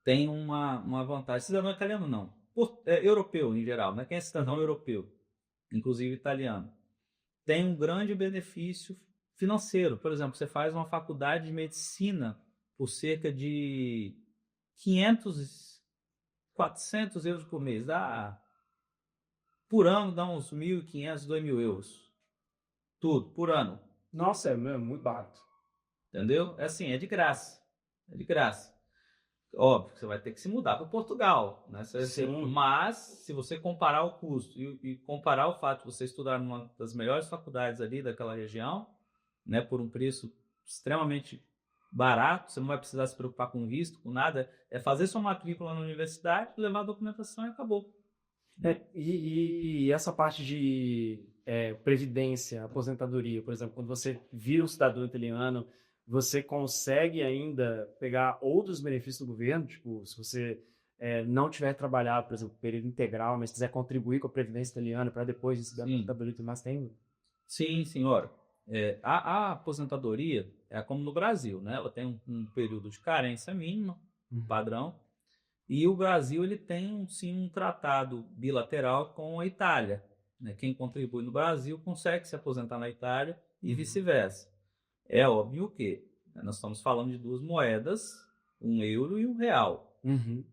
tem uma vantagem. Cidadão italiano não. Europeu em geral, né? Quem é cidadão europeu, inclusive italiano, tem um grande benefício financeiro. Por exemplo, você faz uma faculdade de medicina por cerca de 500, 400 euros por mês. Por ano dá uns 1.500, 2.000 euros. Tudo, por ano. Nossa, é muito barato. Entendeu? É de graça. Óbvio que você vai ter que se mudar para Portugal, né? Mas, se você comparar o custo e comparar o fato de você estudar numa das melhores faculdades ali daquela região, né, por um preço extremamente barato, você não vai precisar se preocupar com visto, com nada, é fazer sua matrícula na universidade, levar a documentação e acabou. E essa parte de previdência, aposentadoria, por exemplo, quando você vira um cidadão italiano, você consegue ainda pegar outros benefícios do governo? Tipo, se você não tiver trabalhado, por exemplo, período integral, mas quiser contribuir com a Previdência italiana para depois receber a aposentadoria, mas tem? Sim, senhora. A aposentadoria é como no Brasil, né? Ela tem um período de carência mínima, padrão, e o Brasil ele tem sim um tratado bilateral com a Itália, né? Quem contribui no Brasil consegue se aposentar na Itália e vice-versa. É óbvio que Nós estamos falando de duas moedas, um euro e um real. Uhum.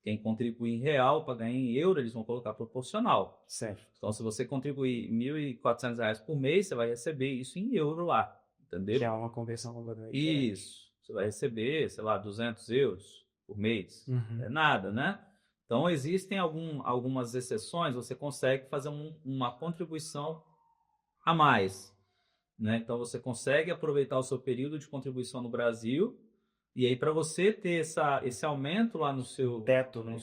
Quem contribuir em real para ganhar em euro, eles vão colocar proporcional. Certo. Então, se você contribuir R$ 1.400 por mês, você vai receber isso em euro lá, entendeu? Que é uma conversão completamente diferente. Isso. Você vai receber, sei lá, 200 euros por mês. Uhum. É nada, né? Então, existem algumas exceções, você consegue fazer uma contribuição a mais, né? Então, você consegue aproveitar o seu período de contribuição no Brasil, e aí, para você ter esse aumento lá no seu Teto, né?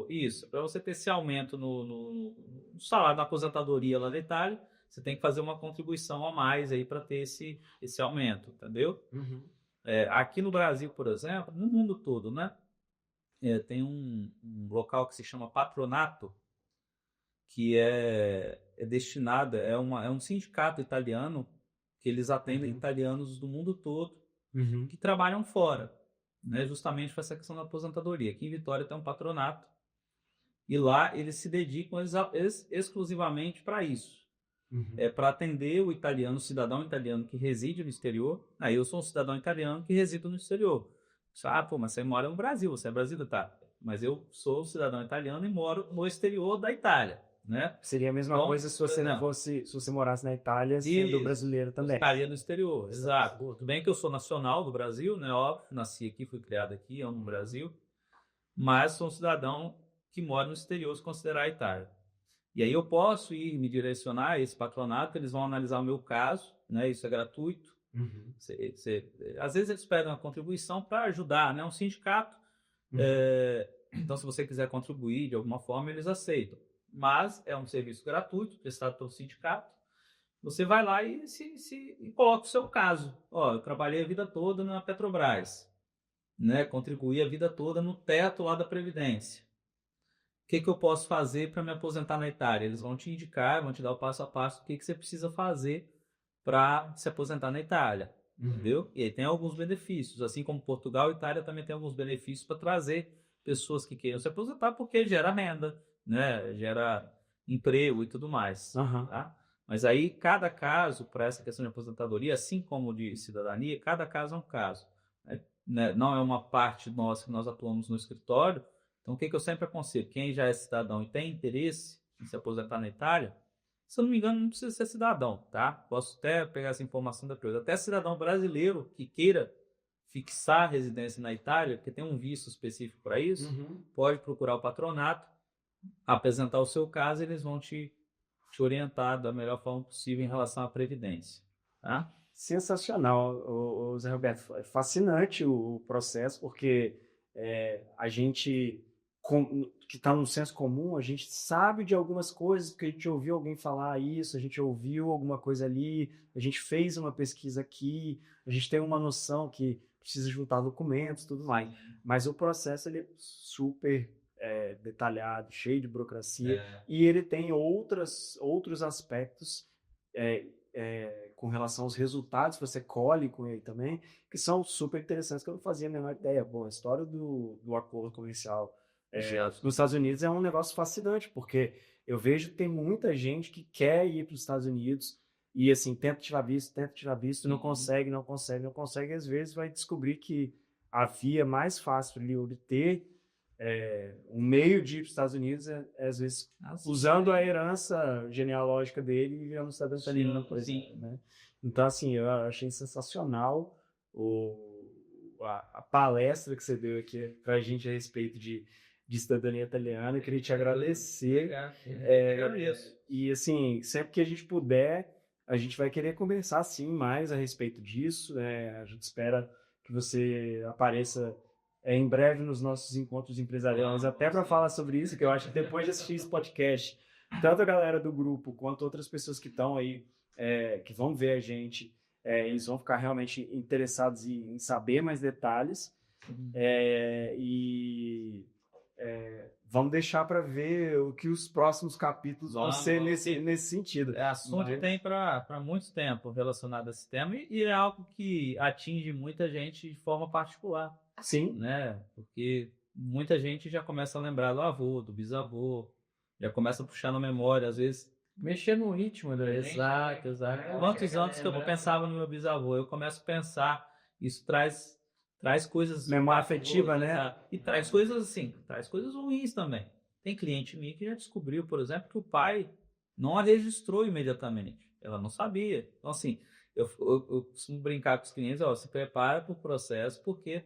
Isso, para você ter esse aumento no salário da aposentadoria lá da Itália, você tem que fazer uma contribuição a mais aí para ter esse aumento, entendeu? Uhum. Aqui no Brasil, por exemplo, no mundo todo, né? Tem um local que se chama patronato, que é destinado, é um sindicato italiano que eles atendem italianos do mundo todo Uhum. que trabalham fora, né? Justamente para essa questão da aposentadoria. Aqui em Vitória tem um patronato e lá eles se dedicam exclusivamente para isso. Uhum. Para atender o cidadão italiano que reside no exterior. Aí eu sou um cidadão italiano que resido no exterior. Mas você mora no Brasil, você é brasileiro, tá? Mas eu sou cidadão italiano e moro no exterior da Itália, né? Seria a mesma Então, coisa se você não fosse, se você morasse na Itália sendo Isso. brasileiro Eu também. estaria no exterior, exato. Tudo bem que eu sou nacional do Brasil, né? Óbvio, nasci aqui, fui criado aqui, amo o Brasil, mas sou um cidadão que mora no exterior, se considerar a Itália. E aí eu posso ir me direcionar a esse patronato, eles vão analisar o meu caso, né? Isso é gratuito. Uhum. Às vezes eles pedem uma contribuição para ajudar, né? Um sindicato. Uhum. Então, se você quiser contribuir de alguma forma, eles aceitam. Mas é um serviço gratuito, prestado pelo sindicato. Você vai lá e coloca o seu caso. Eu trabalhei a vida toda na Petrobras, né? Contribuí a vida toda no teto lá da Previdência. O que eu posso fazer para me aposentar na Itália? Eles vão te indicar, vão te dar o passo a passo do que você precisa fazer para se aposentar na Itália, entendeu? E aí tem alguns benefícios, assim como Portugal e Itália também tem alguns benefícios para trazer pessoas que queiram se aposentar, porque gera renda, né? Gera emprego e tudo mais, tá? Mas aí cada caso para essa questão de aposentadoria, assim como de cidadania, cada caso é um caso, né? Não é uma parte nossa que nós atuamos no escritório. Então, o que eu sempre aconselho? Quem já é cidadão e tem interesse em se aposentar na Itália, se eu não me engano, não precisa ser cidadão, tá? Posso até pegar essa informação depois. Até cidadão brasileiro que queira fixar residência na Itália, porque tem um visto específico para isso, pode procurar o patronato, apresentar o seu caso e eles vão te orientar da melhor forma possível em relação à previdência, tá? Sensacional, o Zé Roberto. É fascinante o processo, porque a gente que está no senso comum, a gente sabe de algumas coisas, porque a gente ouviu alguém falar isso, a gente ouviu alguma coisa ali, a gente fez uma pesquisa aqui, a gente tem uma noção que precisa juntar documentos, tudo mais. Mas o processo ele é super detalhado, cheio de burocracia, e ele tem outros aspectos com relação aos resultados que você colhe com ele também, que são super interessantes, que eu não fazia a menor ideia. Bom, a história do acordo comercial nos Estados Unidos é um negócio fascinante, porque eu vejo que tem muita gente que quer ir para os Estados Unidos e, assim, tenta tirar visto, não consegue, e às vezes vai descobrir que a via mais fácil para ele obter um meio de ir para os Estados Unidos às vezes, usando a herança genealógica dele e virando cidadão italiano, por exemplo, né? Então, assim, eu achei sensacional a palestra que você deu aqui para a gente a respeito de cidadania italiana. Eu queria te agradecer. E, assim, sempre que a gente puder, a gente vai querer conversar, sim, mais a respeito disso. A gente espera que você apareça em breve nos nossos encontros empresariais, até para falar sobre isso, que eu acho que depois de assistir esse podcast, tanto a galera do grupo quanto outras pessoas que estão aí, que vão ver a gente, eles vão ficar realmente interessados em saber mais detalhes. Vamos deixar para ver o que os próximos capítulos vão ser nesse sentido. Assunto que tem para muito tempo relacionado a esse tema e é algo que atinge muita gente de forma particular. Sim. Né? Porque muita gente já começa a lembrar do avô, do bisavô, já começa a puxar na memória, às vezes. Mexer no ritmo da gente. Exato. Quantos anos que eu pensava no meu bisavô? Eu começo a pensar Isso traz coisas... Memória afetiva, né? E traz coisas assim, traz coisas ruins também. Tem cliente minha que já descobriu, por exemplo, que o pai não a registrou imediatamente. Ela não sabia. Então, assim, eu costumo brincar com os clientes, ó, se prepara para o processo, porque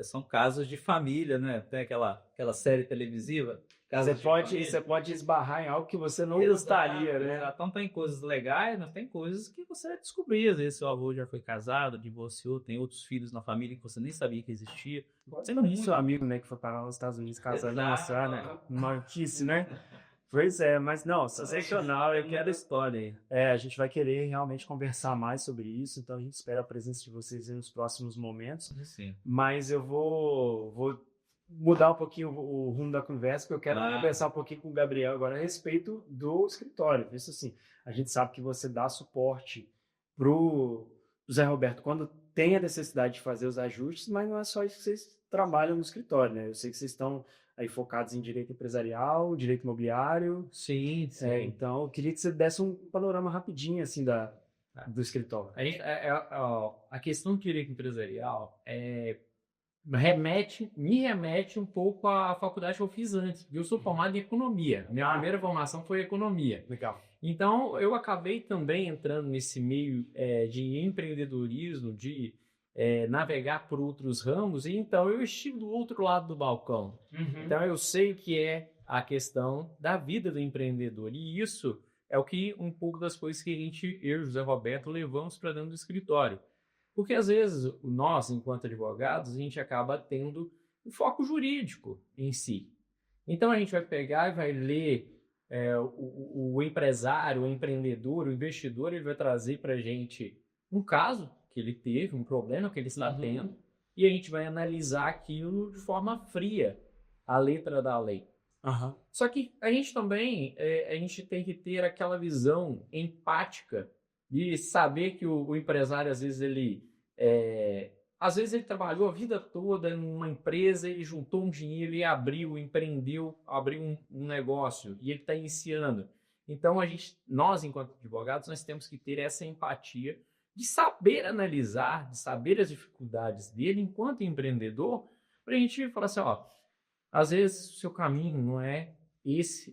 são casos de família, né? Tem aquela série televisiva. Você pode esbarrar em algo que você não gostaria, né? Então tem coisas legais, mas tem coisas que você vai descobrir. Às vezes seu avô já foi casado, divorciou, tem outros filhos na família que você nem sabia que existia. Você não seu amigo, né, que foi para os Estados Unidos casado, nossa, né? Maluquice, né? Pois é, mas não, sensacional, eu quero história aí. A gente vai querer realmente conversar mais sobre isso, então a gente espera a presença de vocês aí nos próximos momentos. Sim. Mas eu vou mudar um pouquinho o rumo da conversa, porque eu quero conversar um pouquinho com o Gabriel agora a respeito do escritório. Isso assim, a gente sabe que você dá suporte pro Zé Roberto quando tem a necessidade de fazer os ajustes, mas não é só isso que vocês trabalham no escritório, né? Eu sei que vocês estão aí focados em direito empresarial, direito imobiliário. Sim. Então, eu queria que você desse um panorama rapidinho, assim, do escritório. A questão do direito empresarial me remete um pouco à faculdade que eu fiz antes. Eu sou formado em economia. Minha primeira formação foi economia. Legal. Então, eu acabei também entrando nesse meio de empreendedorismo, de navegar por outros ramos, e então eu estive do outro lado do balcão. Uhum. Então, eu sei que é a questão da vida do empreendedor, e isso é um pouco das coisas que eu e o José Roberto levamos para dentro do escritório. Porque, às vezes, nós, enquanto advogados, a gente acaba tendo um foco jurídico em si. Então, a gente vai pegar e vai ler o empresário, o empreendedor, o investidor, ele vai trazer para a gente um caso que ele teve, um problema que ele está tendo, e a gente vai analisar aquilo de forma fria, a letra da lei. Uhum. Só que a gente também a gente tem que ter aquela visão empática de saber que o empresário, às vezes ele trabalhou a vida toda numa empresa, ele juntou um dinheiro e empreendeu, abriu um negócio e ele está iniciando. Então, nós, enquanto advogados, nós temos que ter essa empatia de saber analisar, de saber as dificuldades dele enquanto empreendedor, para a gente falar assim, ó, às vezes o seu caminho não é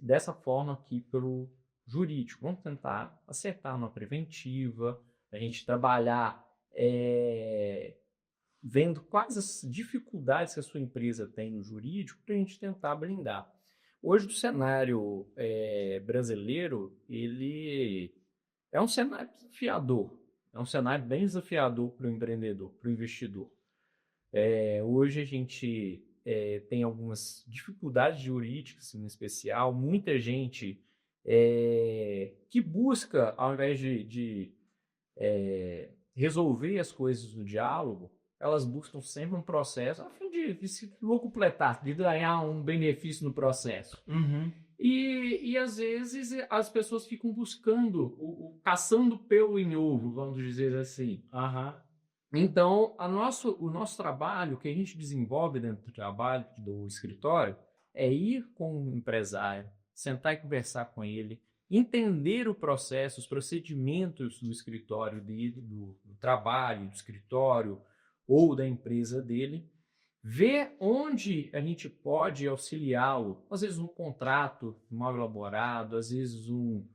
dessa forma aqui pelo jurídico. Vamos tentar acertar uma preventiva, a gente trabalhar vendo quais as dificuldades que a sua empresa tem no jurídico para a gente tentar blindar. Hoje, o cenário brasileiro, ele é um cenário desafiador. É um cenário bem desafiador para o empreendedor, para o investidor. Hoje a gente tem algumas dificuldades jurídicas, em especial, muita gente que busca, ao invés de resolver as coisas no diálogo, elas buscam sempre um processo a fim de se locupletar, de ganhar um benefício no processo. Uhum. E às vezes as pessoas ficam buscando, caçando pelo em ovo, vamos dizer assim. Uhum. Então, o nosso trabalho, que a gente desenvolve dentro do trabalho do escritório, é ir com o empresário, sentar e conversar com ele, entender o processo, os procedimentos do escritório dele, do trabalho, do escritório ou da empresa dele, ver onde a gente pode auxiliá-lo, às vezes um contrato mal elaborado, às vezes um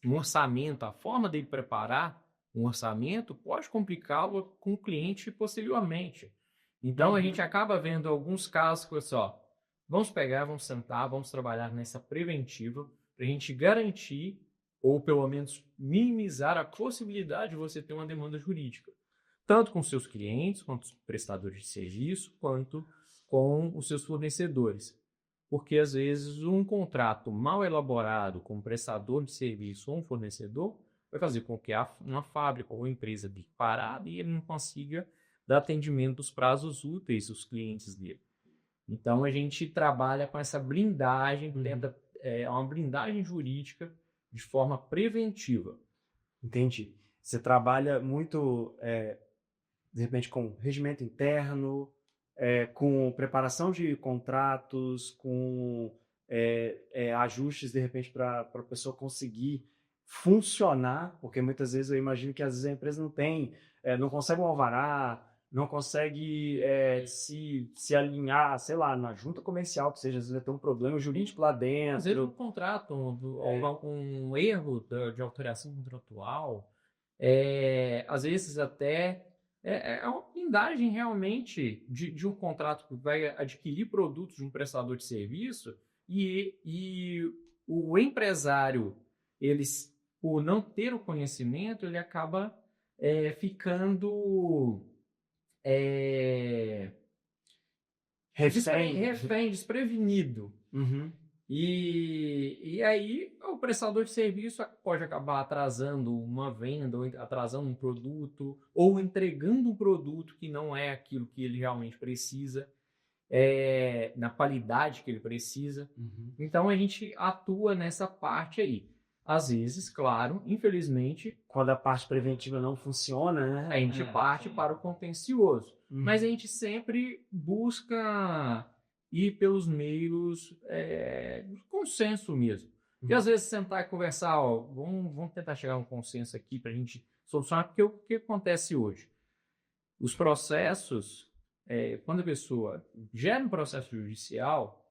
orçamento, a forma dele preparar um orçamento pode complicá-lo com o cliente posteriormente. Então, a gente acaba vendo alguns casos que, vamos pegar, vamos sentar, vamos trabalhar nessa preventiva para a gente garantir, ou pelo menos minimizar a possibilidade de você ter uma demanda jurídica, tanto com seus clientes, quanto os prestadores de serviço, quanto com os seus fornecedores. Porque, às vezes, um contrato mal elaborado com um prestador de serviço ou um fornecedor vai fazer com que uma fábrica ou uma empresa fique parada e ele não consiga dar atendimento dos prazos úteis aos clientes dele. Então, a gente trabalha com essa blindagem, tenta uma blindagem jurídica de forma preventiva. Entendi. Você trabalha muito, de repente, com regimento interno, com preparação de contratos, com ajustes, de repente, para a pessoa conseguir funcionar, porque muitas vezes eu imagino que às vezes a empresa não consegue um alvará, não consegue se alinhar, sei lá, na junta comercial, que seja, às vezes vai ter um problema jurídico lá Às vezes um dentro. contrato, um erro de alteração contratual, às vezes até é uma blindagem realmente de um contrato que vai adquirir produtos de um prestador de serviço e o empresário, por não ter o conhecimento, ele acaba ficando refém, desprevenido. Uhum. E aí o prestador de serviço pode acabar atrasando uma venda, ou atrasando um produto, ou entregando um produto que não é aquilo que ele realmente precisa, na qualidade que ele precisa. Uhum. Então a gente atua nessa parte aí. Às vezes, claro, infelizmente, Quando a parte preventiva não funciona, né? a gente parte para o contencioso. Uhum. Mas a gente sempre busca ir pelos meios do consenso mesmo. E às vezes sentar e conversar, vamos tentar chegar a um consenso aqui para a gente solucionar, porque o que acontece hoje? Os processos, quando a pessoa gera um processo judicial,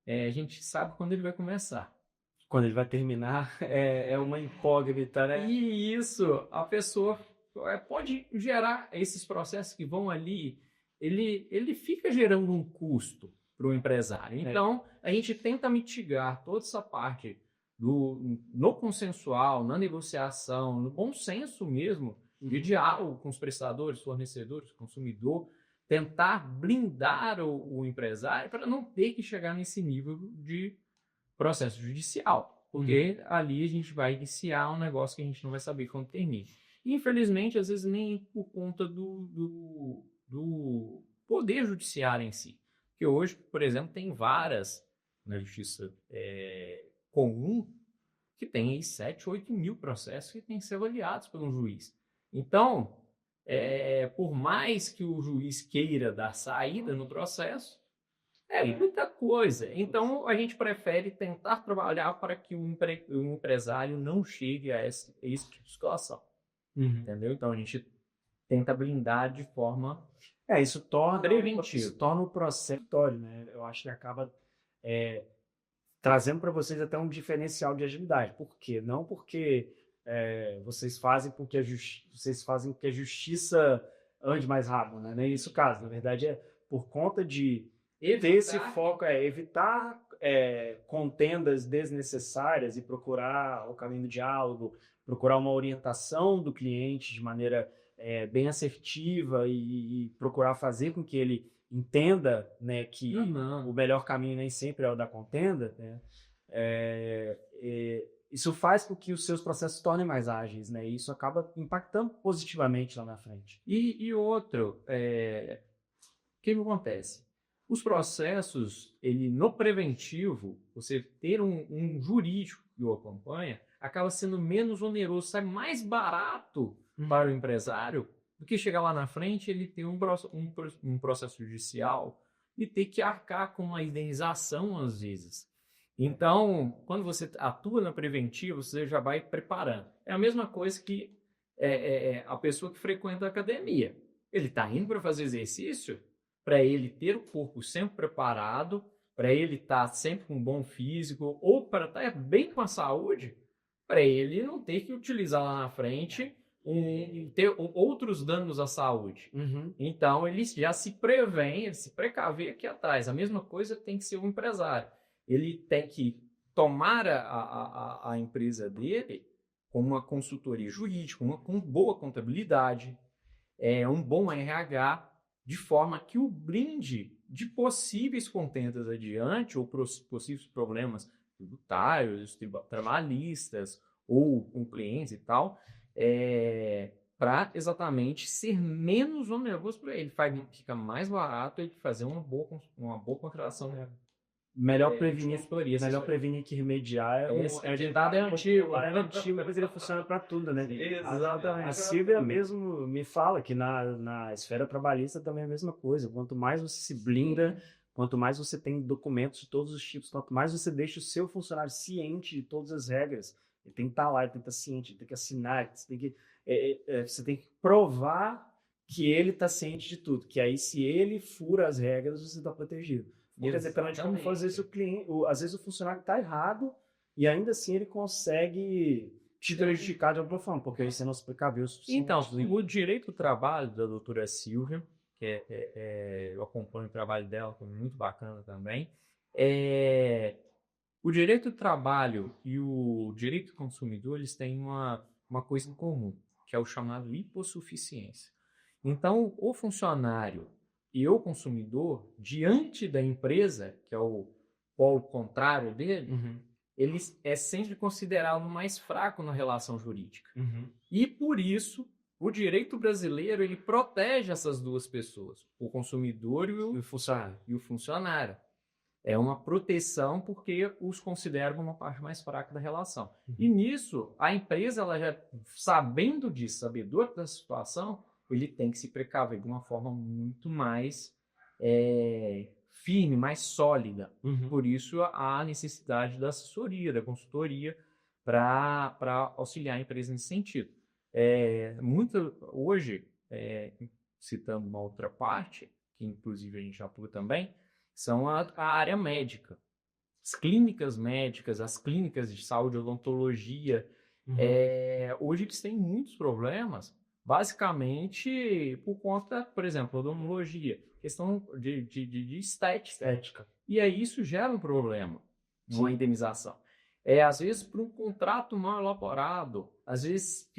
a gente sabe quando ele vai começar. Quando ele vai terminar, é uma incógnita, né? E isso, a pessoa pode gerar esses processos que vão ali, ele fica gerando um custo para o empresário. Então, a gente tenta mitigar toda essa parte no consensual, na negociação, no bom senso mesmo, de diálogo com os prestadores, fornecedores, consumidor, tentar blindar o empresário para não ter que chegar nesse nível de processo judicial, porque ali a gente vai iniciar um negócio que a gente não vai saber quando termina. E, infelizmente, às vezes nem por conta do poder judiciário em si. Porque hoje, por exemplo, tem várias na justiça comum que tem aí 7, 8 mil processos que têm que ser avaliados por um juiz. Então, por mais que o juiz queira dar saída no processo, é muita coisa. Então, a gente prefere tentar trabalhar para que o empresário não chegue a esse tipo de situação. Entendeu? Então, a gente tenta blindar de forma Isso torna o processo, né? Eu acho que acaba trazendo para vocês até um diferencial de agilidade. Por quê? Não porque vocês fazem com que vocês fazem que a justiça ande mais rápido, né? Nem isso o caso. Na verdade, é por conta de ter esse foco, evitar contendas desnecessárias e procurar o caminho do diálogo, procurar uma orientação do cliente de maneira bem assertiva e procurar fazer com que ele entenda, né, que o melhor caminho nem sempre é o da contenda, né? Isso faz com que os seus processos se tornem mais ágeis, né? E isso acaba impactando positivamente lá na frente. E outro, o que acontece? Os processos, no preventivo, você ter um jurídico que o acompanha, acaba sendo menos oneroso, sai mais barato para o empresário do que chegar lá na frente ele ter um processo judicial e ter que arcar com uma indenização às vezes. Então, quando você atua na preventiva, você já vai preparando. É a mesma coisa que a pessoa que frequenta a academia. Ele está indo para fazer exercício, para ele ter o corpo sempre preparado, para ele estar sempre com um bom físico, ou para estar bem com a saúde, para ele não ter que utilizar lá na frente e ter outros danos à saúde. Então, ele já se prevém, ele se precavê aqui atrás. A mesma coisa tem que ser o empresário. Ele tem que tomar a empresa dele com uma consultoria jurídica, com boa contabilidade, um bom RH, de forma que o blinde de possíveis contendas adiante ou possíveis problemas tributários, trabalhistas ou com clientes e tal, para exatamente ser menos oneroso para ele. Fica mais barato ele fazer uma boa contratação. Melhor prevenir que remediar. Esse ditado é antigo. Mas ele funciona para tudo, né? Exatamente. A Silvia mesmo me fala que na esfera trabalhista também é a mesma coisa. Quanto mais você se blinda, quanto mais você tem documentos de todos os tipos, quanto mais você deixa o seu funcionário ciente de todas as regras Ele tem que estar lá, ele tem que estar ciente, ele tem que assinar, você tem que provar que ele está ciente de tudo, que aí se ele fura as regras, você está protegido. Quer dizer, perante como for, às vezes às vezes o funcionário está errado e ainda assim ele consegue te prejudicar de alguma forma, porque aí você não se precaveu o suficiente. Então, o direito do trabalho da doutora Silvia, que eu acompanho o trabalho dela, que é muito bacana também, o direito do trabalho e o direito do consumidor, eles têm uma coisa em comum, que é o chamado hipossuficiência. Então, o funcionário e o consumidor, diante da empresa, que é o polo contrário dele, ele é sempre considerado mais fraco na relação jurídica. E, por isso, o direito brasileiro ele protege essas duas pessoas, o consumidor e o funcionário. É uma proteção porque os consideram uma parte mais fraca da relação. E nisso, a empresa, ela já sabendo disso, sabedor da situação, ele tem que se precaver de uma forma muito mais firme, mais sólida. Por isso, há necessidade da assessoria, da consultoria, para auxiliar a empresa nesse sentido. Hoje, citando uma outra parte, que inclusive a gente atua também, são a área médica. As clínicas médicas, as clínicas de saúde, odontologia, hoje eles têm muitos problemas, basicamente por conta, por exemplo, odontologia, questão de estética. E aí isso gera um problema, uma indenização. Às vezes, por um contrato mal elaborado, às vezes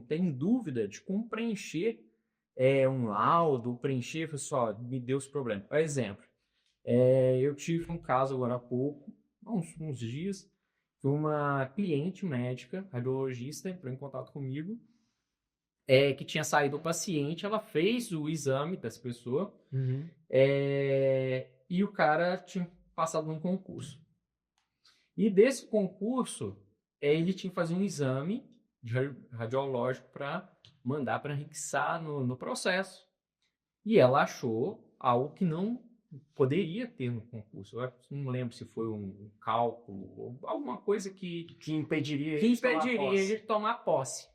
tem dúvida de como preencher um laudo, preencher, pessoal, me deu esse problema. Por exemplo, eu tive um caso agora há pouco, uns dias, que uma cliente médica, radiologista, entrou em contato comigo, que tinha saído o paciente, ela fez o exame dessa pessoa, e o cara tinha passado num concurso. E desse concurso, ele tinha que fazer um exame radiológico para mandar para anexar no processo. E ela achou algo que não poderia ter no concurso. Eu não lembro se foi um cálculo ou alguma coisa que impediria ele de tomar posse.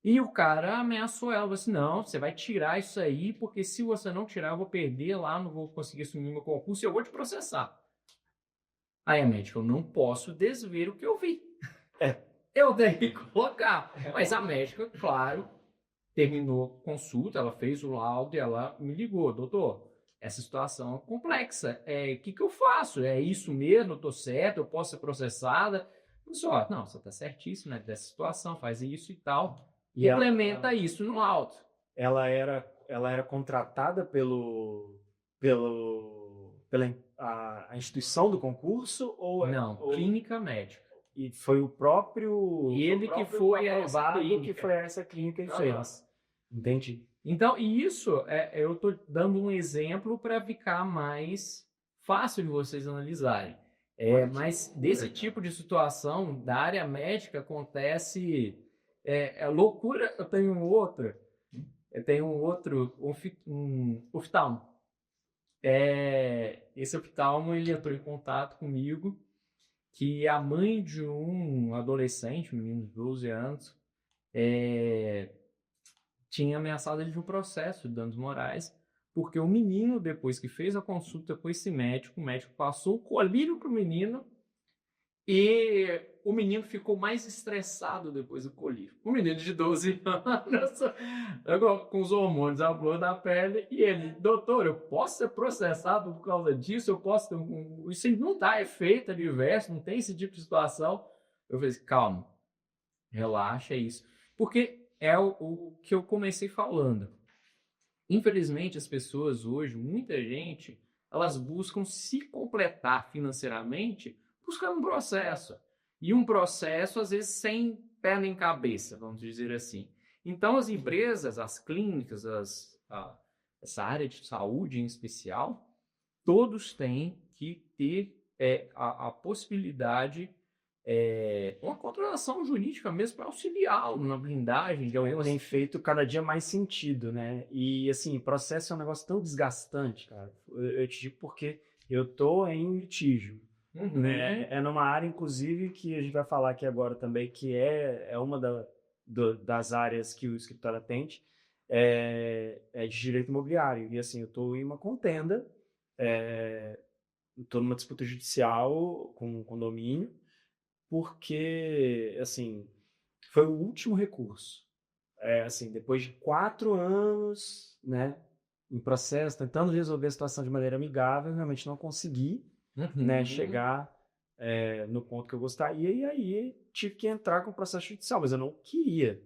E o cara ameaçou ela, falou assim, não, você vai tirar isso aí, porque se você não tirar, eu vou perder lá, não vou conseguir assumir meu concurso e eu vou te processar. Aí a médica, eu não posso desver o que eu vi. Eu tenho que colocar. Mas a médica, claro, terminou a consulta, ela fez o laudo e ela me ligou, doutor, essa situação é complexa, o que eu faço? É isso mesmo, eu estou certo, eu posso ser processada? Eu disse, não, você está certíssimo, né, dessa situação, faz isso e tal, e implementa isso no laudo. Ela era contratada pela instituição do concurso? Não, clínica médica. E foi o próprio... Ele que foi a essa clínica que fez. Entendi. Então, e isso, eu estou dando um exemplo para ficar mais fácil de vocês analisarem. Mas desse tipo de situação, da área médica, acontece loucura. Eu tenho um oftalmo. Esse oftalmo, ele entrou em contato comigo, que a mãe de um adolescente, um menino de 12 anos, tinha ameaçado ele de um processo de danos morais, porque o menino, depois que fez a consulta com esse médico, o médico passou o colírio para o menino e o menino ficou mais estressado depois do colírio. O menino de 12 anos, com os hormônios à flor da pele, e ele, doutor, eu posso ser processado por causa disso? Eu posso ter isso não dá efeito adverso, não tem esse tipo de situação. Eu falei, calma, relaxa, é isso. Porque é o que eu comecei falando. Infelizmente, as pessoas hoje, muita gente, elas buscam se completar financeiramente buscando um processo. E um processo, às vezes, sem pé nem cabeça, vamos dizer assim. Então, as empresas, as clínicas, essa área de saúde em especial, todos têm que ter a possibilidade, uma controlação jurídica mesmo para auxiliá-lo na blindagem de alguém. Tem feito cada dia mais sentido, né? E, assim, processo é um negócio tão desgastante, cara. Eu te digo porque eu tô em litígio. né? É numa área, inclusive, que a gente vai falar aqui agora também, que é uma das áreas que o escritório atende, é de direito imobiliário. E assim, eu estou em uma contenda, estou numa disputa judicial com o condomínio, porque, assim, foi o último recurso. Assim, depois de 4 anos, né, em processo, tentando resolver a situação de maneira amigável, realmente não consegui, né, chegar no ponto que eu gostaria, e aí tive que entrar com o processo judicial, mas eu não queria,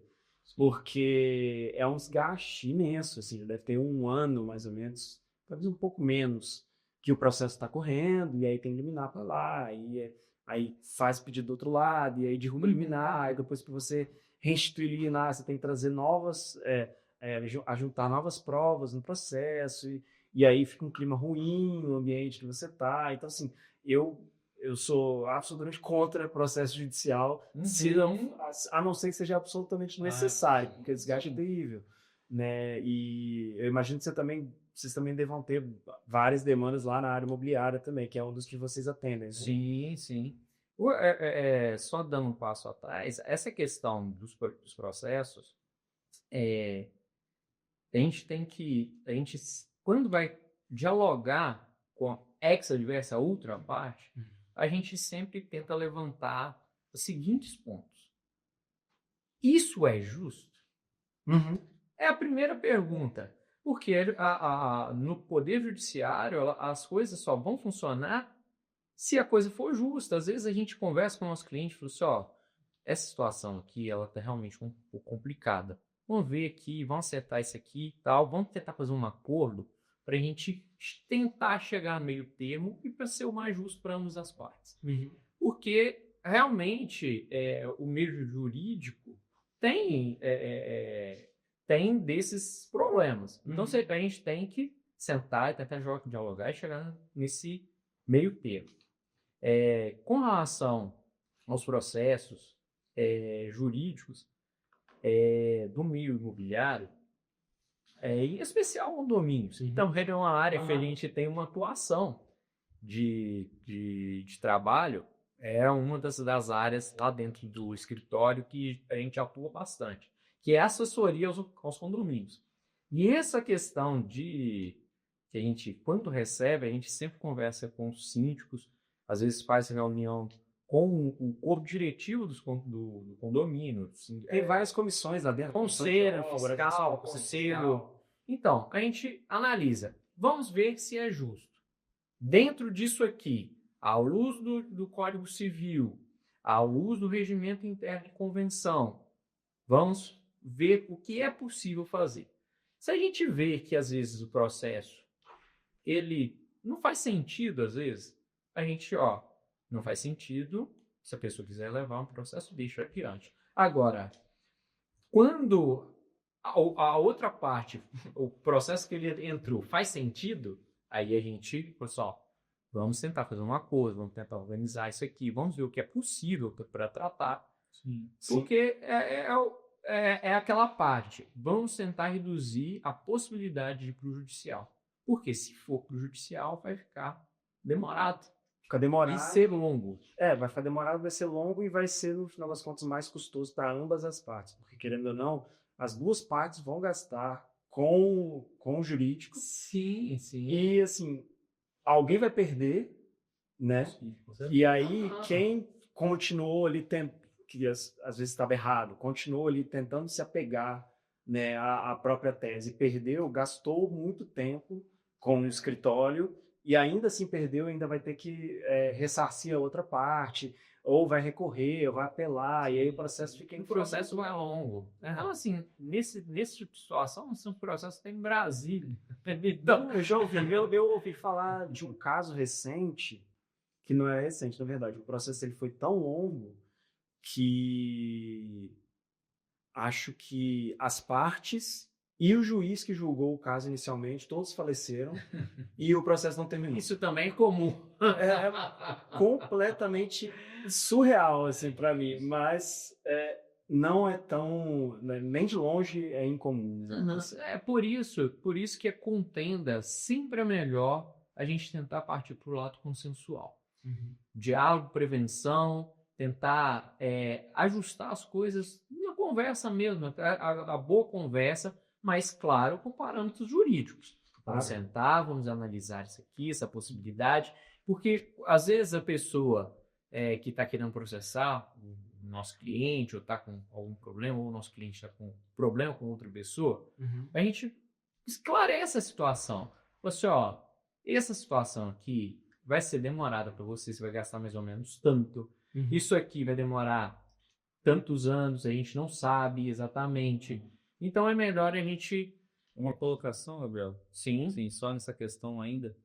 porque é um desgaste imenso, assim, já deve ter 1 ano, mais ou menos, talvez um pouco menos, que o processo está correndo, e aí tem liminar para lá, aí faz pedido do outro lado, e aí derruba liminar, aí depois para você restituir liminar, você tem que trazer juntar novas provas no processo, e aí fica um clima ruim no ambiente que você está. Então, assim, eu sou absolutamente contra processo judicial, a não ser que seja absolutamente necessário, porque o desgaste é terrível, né? E eu imagino que vocês também devam ter várias demandas lá na área imobiliária também, que é um dos que vocês atendem, né? Sim, sim. Só dando um passo atrás, essa questão dos processos, quando vai dialogar com a ex-adversa, a outra parte, a gente sempre tenta levantar os seguintes pontos. Isso é justo? É a primeira pergunta. Porque no Poder Judiciário, as coisas só vão funcionar se a coisa for justa. Às vezes a gente conversa com o nosso cliente e fala assim, ó, essa situação aqui, ela tá realmente um pouco complicada. Vamos ver aqui, vamos acertar isso aqui e tal, vamos tentar fazer um acordo para a gente tentar chegar no meio termo e para ser o mais justo para ambas as partes. Porque realmente o meio jurídico tem desses problemas. Então a gente tem que sentar e tentar dialogar e chegar nesse meio termo. Com relação aos processos jurídicos do meio imobiliário, em especial condomínios. Então, é uma área que a gente tem uma atuação de trabalho, é uma das áreas lá dentro do escritório que a gente atua bastante, que é a assessoria aos condomínios. E essa questão que a gente, quando recebe, a gente sempre conversa com os síndicos, às vezes faz reunião com o corpo diretivo do condomínio. Tem várias comissões lá dentro. Conselho, fiscal, conselho. Então, a gente analisa. Vamos ver se é justo. Dentro disso aqui, à luz do Código Civil, à luz do regimento interno de convenção, vamos ver o que é possível fazer. Se a gente vê que, às vezes, o processo ele não faz sentido, às vezes, a gente, não faz sentido, se a pessoa quiser levar um processo, deixa adiante. Agora, quando a outra parte, o processo que ele entrou, faz sentido, aí a gente, pessoal, vamos tentar fazer um acordo, vamos tentar organizar isso aqui, vamos ver o que é possível para tratar. Sim. Porque é aquela parte, vamos tentar reduzir a possibilidade de ir para o judicial. Porque se for para o judicial, vai ficar demorado. Fica demorado. E ser longo. Vai ficar demorado, vai ser longo e vai ser, no final das contas, mais custoso para ambas as partes. Porque, querendo ou não, as duas partes vão gastar com o jurídico. Sim, sim. E, assim, alguém vai perder, né? Sim, e aí, quem continuou ali, que às vezes estava errado, continuou ali tentando se apegar, né, à própria tese, perdeu, gastou muito tempo com o escritório, e ainda assim perdeu, ainda vai ter que ressarcir a outra parte, ou vai recorrer, ou vai apelar, e aí o processo fica... O processo vai longo. Então, assim, nesse tipo de situação, esse processo tem em Brasília. Então, eu já ouvi falar de um caso recente, que não é recente, na verdade, o processo ele foi tão longo que acho que as partes e o juiz que julgou o caso inicialmente, todos faleceram e o processo não terminou. Isso também é comum. É completamente surreal, assim, para mim, mas não é tão, nem de longe é incomum. Né? É por isso que a contenda sempre é melhor a gente tentar partir para o lado consensual. Diálogo, prevenção, tentar ajustar as coisas na conversa mesmo, a boa conversa, mas, claro, com parâmetros jurídicos. Vamos sentar, vamos analisar isso aqui, essa possibilidade, porque, às vezes, a pessoa que está querendo processar o nosso cliente, ou está com algum problema, ou o nosso cliente está com problema com outra pessoa, a gente esclarece a situação. Você, essa situação aqui vai ser demorada para você vai gastar mais ou menos tanto. Isso aqui vai demorar tantos anos, a gente não sabe exatamente. Então é melhor a gente... Uma colocação, Gabriel? Sim. Sim, só nessa questão ainda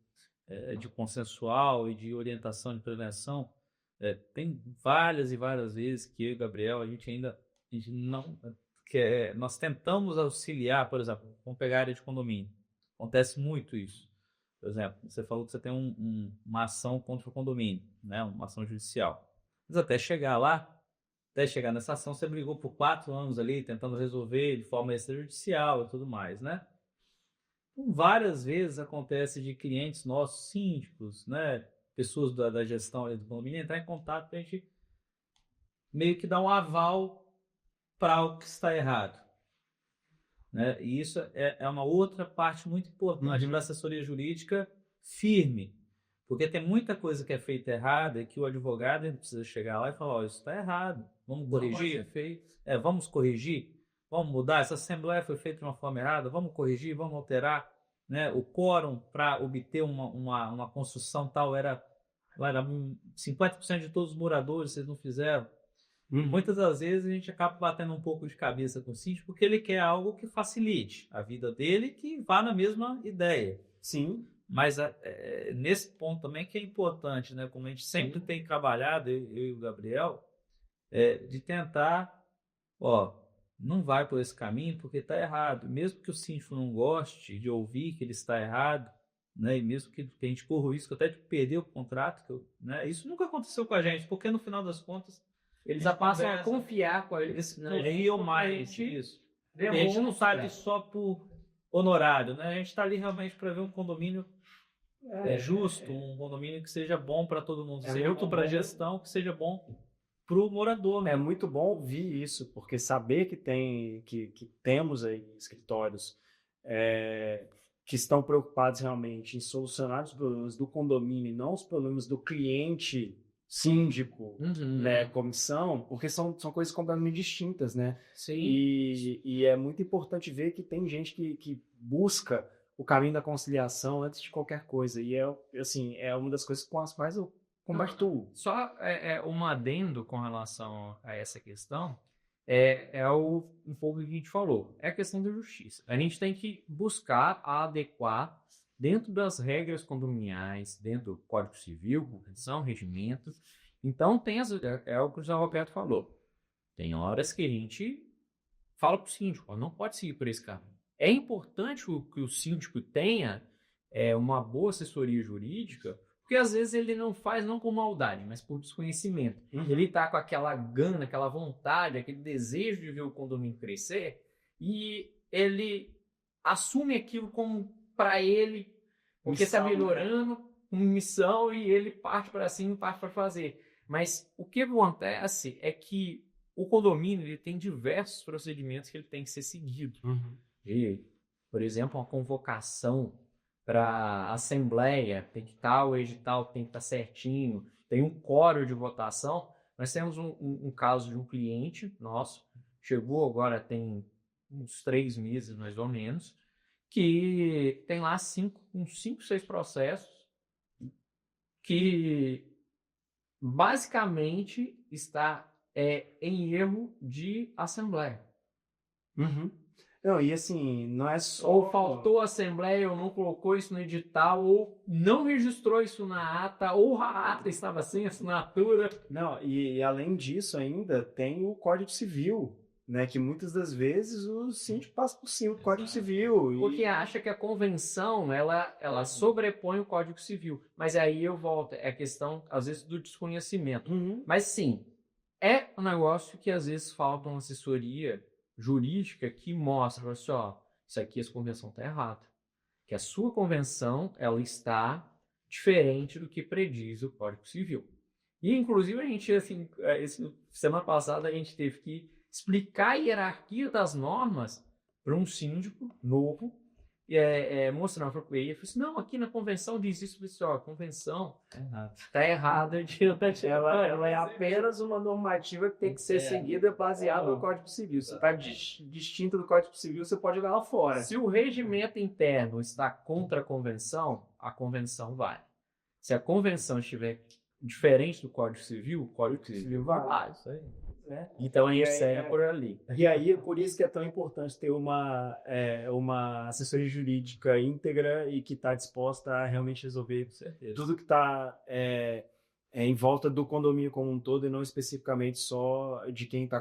de consensual e de orientação de prevenção. Tem várias e várias vezes que eu e o Gabriel, a gente não quer... Nós tentamos auxiliar, por exemplo, vamos pegar a área de condomínio. Acontece muito isso. Por exemplo, você falou que você tem uma ação contra o condomínio, né? Uma ação judicial. Mas até chegar nessa ação, você brigou por 4 anos ali, tentando resolver de forma extrajudicial e tudo mais, né? Então, várias vezes acontece de clientes nossos, síndicos, né? Pessoas da gestão ali do condomínio, entrar em contato para a gente meio que dar um aval para o que está errado. Né? E isso é uma outra parte muito importante da assessoria jurídica firme, porque tem muita coisa que é feita errada e que o advogado precisa chegar lá e falar, isso está errado, vamos corrigir, vamos corrigir, vamos mudar, essa assembleia foi feita de uma forma errada, vamos corrigir, vamos alterar, né? O quórum para obter uma construção tal era 50% de todos os moradores, vocês não fizeram. Muitas das vezes a gente acaba batendo um pouco de cabeça com o síndico porque ele quer algo que facilite a vida dele, que vá na mesma ideia. Sim. Mas nesse ponto também que é importante, né? Como a gente sempre tem trabalhado, eu e o Gabriel, de tentar, não vai por esse caminho porque está errado. Mesmo que o síndico não goste de ouvir que ele está errado, né? E mesmo que a gente corra o risco até de perder o contrato, né? Isso nunca aconteceu com a gente, porque no final das contas eles já passam a confiar com eles. Confiam mais isso. A gente não está ali só por honorário, né? A gente está ali realmente para ver um condomínio justo, um condomínio que seja bom para todo mundo, tanto para a gestão, que seja bom para o morador. Né? É muito bom ouvir isso, porque saber que temos aí escritórios que estão preocupados realmente em solucionar os problemas do condomínio e não os problemas do cliente, síndico, né, comissão, porque são coisas completamente distintas, né? Sim. E é muito importante ver que tem gente que busca o caminho da conciliação antes de qualquer coisa. E é uma das coisas com as quais eu compactuo. Só um adendo com relação a essa questão, um pouco que a gente falou, é a questão da justiça. A gente tem que buscar adequar dentro das regras condominiais, dentro do Código Civil, convenção, regimento. Então, é o que o José Roberto falou. Tem horas que a gente fala para o síndico, não pode seguir por esse caminho. É importante que o síndico tenha uma boa assessoria jurídica, porque às vezes ele não faz não com maldade, mas por desconhecimento. Ele está com aquela gana, aquela vontade, aquele desejo de ver o condomínio crescer, e ele assume aquilo como para ele, porque está melhorando, uma missão, e ele parte para cima e parte para fazer. Mas o que acontece é que o condomínio ele tem diversos procedimentos que ele tem que ser seguido. Por exemplo, uma convocação para assembleia, tem que estar o edital, tem que estar certinho, tem um quórum de votação. Nós temos um caso de um cliente nosso, chegou agora tem uns 3 meses mais ou menos, que tem lá 5, 6 processos que basicamente está em erro de assembleia. Não, e assim, não é só... Ou faltou a assembleia, ou não colocou isso no edital, ou não registrou isso na ata, ou a ata estava sem assinatura. Não, e além disso ainda tem o Código Civil, né, que muitas das vezes o síndico passa por cima do Código Civil. Porque acha que a convenção, ela sobrepõe o Código Civil. Mas aí eu volto, é questão, às vezes, do desconhecimento. Mas sim, é um negócio que às vezes falta uma assessoria jurídica que mostra, assim, isso aqui, essa convenção está errada. Que a sua convenção, ela está diferente do que prediz o Código Civil. E, inclusive, a gente, assim, semana passada, a gente teve que explicar a hierarquia das normas para um síndico novo, mostrando para ele. Ele falou assim, não, aqui na convenção diz isso, pessoal, a convenção está errada. Ela é apenas uma normativa que tem que ser seguida baseada no Código Civil. Se está distinto do Código Civil, você pode jogar lá fora. Se o regimento interno está contra a convenção vale. Se a convenção estiver diferente do Código Civil, o Código Civil vale. Isso aí. Né? Então a gente segue por ali. E aí, por isso que é tão importante ter uma assessoria jurídica íntegra e que está disposta a realmente resolver tudo que está em volta do condomínio como um todo e não especificamente só de quem está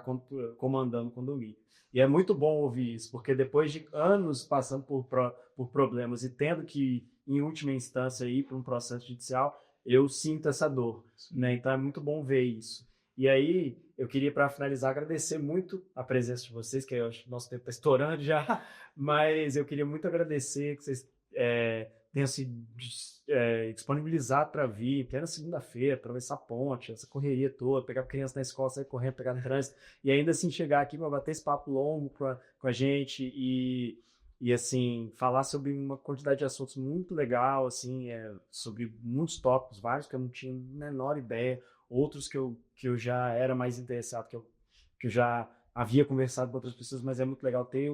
comandando o condomínio. E é muito bom ouvir isso, porque depois de anos passando por problemas e tendo que, em última instância, ir para um processo judicial, eu sinto essa dor. Né? Então é muito bom ver isso. E aí, eu queria, para finalizar, agradecer muito a presença de vocês, que eu acho que o nosso tempo está estourando já, mas eu queria muito agradecer que vocês tenham se disponibilizado para vir, plena segunda-feira, atravessar a ponte, essa correria toda, pegar criança na escola, sair correndo, pegar no trânsito, e ainda assim chegar aqui para bater esse papo longo com a gente e assim, falar sobre uma quantidade de assuntos muito legal, assim, sobre muitos tópicos, vários que eu não tinha a menor ideia, outros que eu já era mais interessado, que eu já havia conversado com outras pessoas, mas é muito legal ter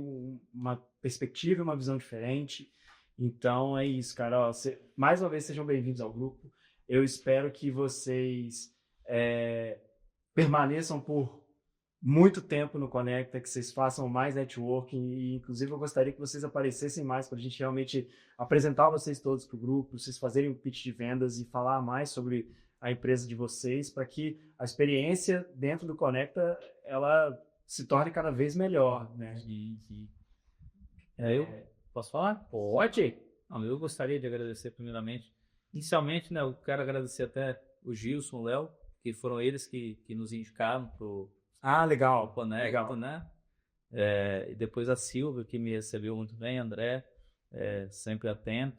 uma perspectiva e uma visão diferente. Então é isso, cara. Ó, mais uma vez, sejam bem-vindos ao grupo. Eu espero que vocês permaneçam por muito tempo no Conecta, que vocês façam mais networking e, inclusive, eu gostaria que vocês aparecessem mais para a gente realmente apresentar vocês todos para o grupo, vocês fazerem um pitch de vendas e falar mais sobre a empresa de vocês, para que a experiência dentro do Conecta ela se torne cada vez melhor, né? Eu posso falar? Pode. Não, eu gostaria de agradecer primeiramente. Inicialmente, né, eu quero agradecer até o Gilson, o Léo, que foram eles que nos indicaram para legal. o Conecta, legal. né? E depois a Silvia, que me recebeu muito bem, André, sempre atento.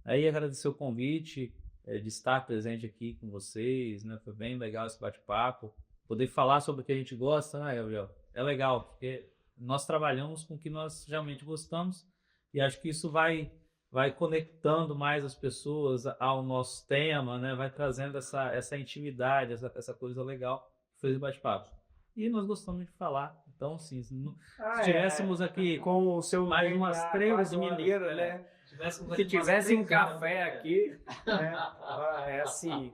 Aí agradecer o convite, de estar presente aqui com vocês, né? Foi bem legal esse bate-papo. Poder falar sobre o que a gente gosta, né, Gabriel? É legal, porque nós trabalhamos com o que nós realmente gostamos e acho que isso vai conectando mais as pessoas ao nosso tema, né? Vai trazendo essa intimidade, essa coisa legal que fez o bate-papo. E nós gostamos de falar. Então, sim, se tivéssemos aqui com o seu mais umas 3 mineiras, né? Se tivesse um café aqui, assim.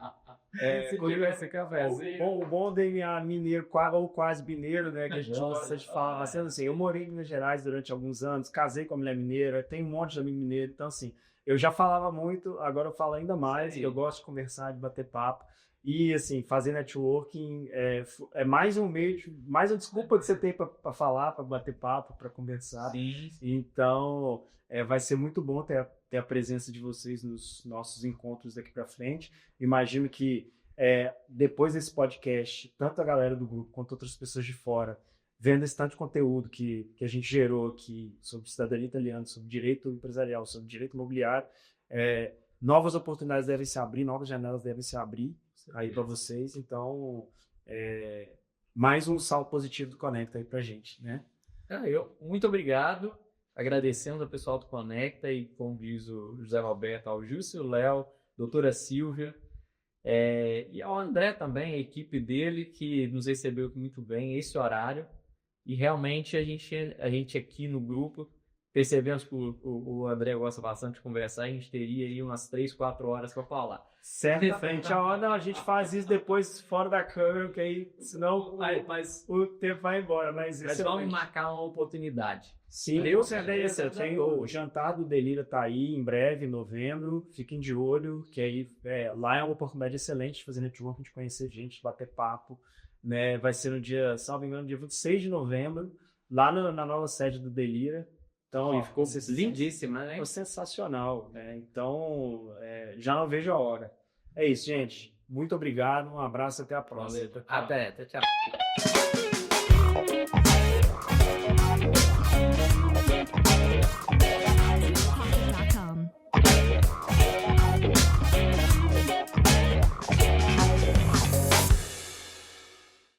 Se tivesse cafezinho. O bom DNA mineiro, ou quase mineiro, né? Que a gente gosta de falar. Sendo assim, eu morei em Minas Gerais durante alguns anos, casei com a mulher mineira, tenho um monte de amigo mineiro, então assim, eu já falava muito, agora eu falo ainda mais, eu gosto de conversar, de bater papo. E, assim, fazer networking é mais um meio, mais uma desculpa que você tem para falar, para bater papo, para conversar. Sim. Então, vai ser muito bom ter a presença de vocês nos nossos encontros daqui para frente. Imagino que depois desse podcast, tanto a galera do grupo quanto outras pessoas de fora, vendo esse tanto de conteúdo que a gente gerou aqui sobre cidadania italiana, sobre direito empresarial, sobre direito imobiliário, novas oportunidades devem se abrir, novas janelas devem se abrir aí para vocês, então mais um salto positivo do Conecta aí pra gente, né? Muito obrigado, agradecendo ao pessoal do Conecta e, como diz o José Roberto, ao Júlio, o Léo, doutora Silvia, e ao André também, a equipe dele, que nos recebeu muito bem esse horário, e realmente a gente aqui no grupo, percebemos que o André gosta bastante de conversar, a gente teria aí umas 3, 4 horas para falar. Certamente. A gente faz isso depois fora da câmera, porque aí, senão o tempo vai embora. Mas vamos marcar uma oportunidade. Sim, Deus certeza. O jantar do Delira tá aí em breve, em novembro. Fiquem de olho, que aí lá é uma oportunidade excelente de fazer networking, de conhecer gente, de bater papo. Né? Vai ser no dia, salvo engano, dia 26 de novembro, lá na nova sede do Delira. Então, ficou lindíssima, né? Ficou sensacional, né? Então, já não vejo a hora. É isso, gente. Muito obrigado, um abraço, até a próxima. Valeu. Até, tchau.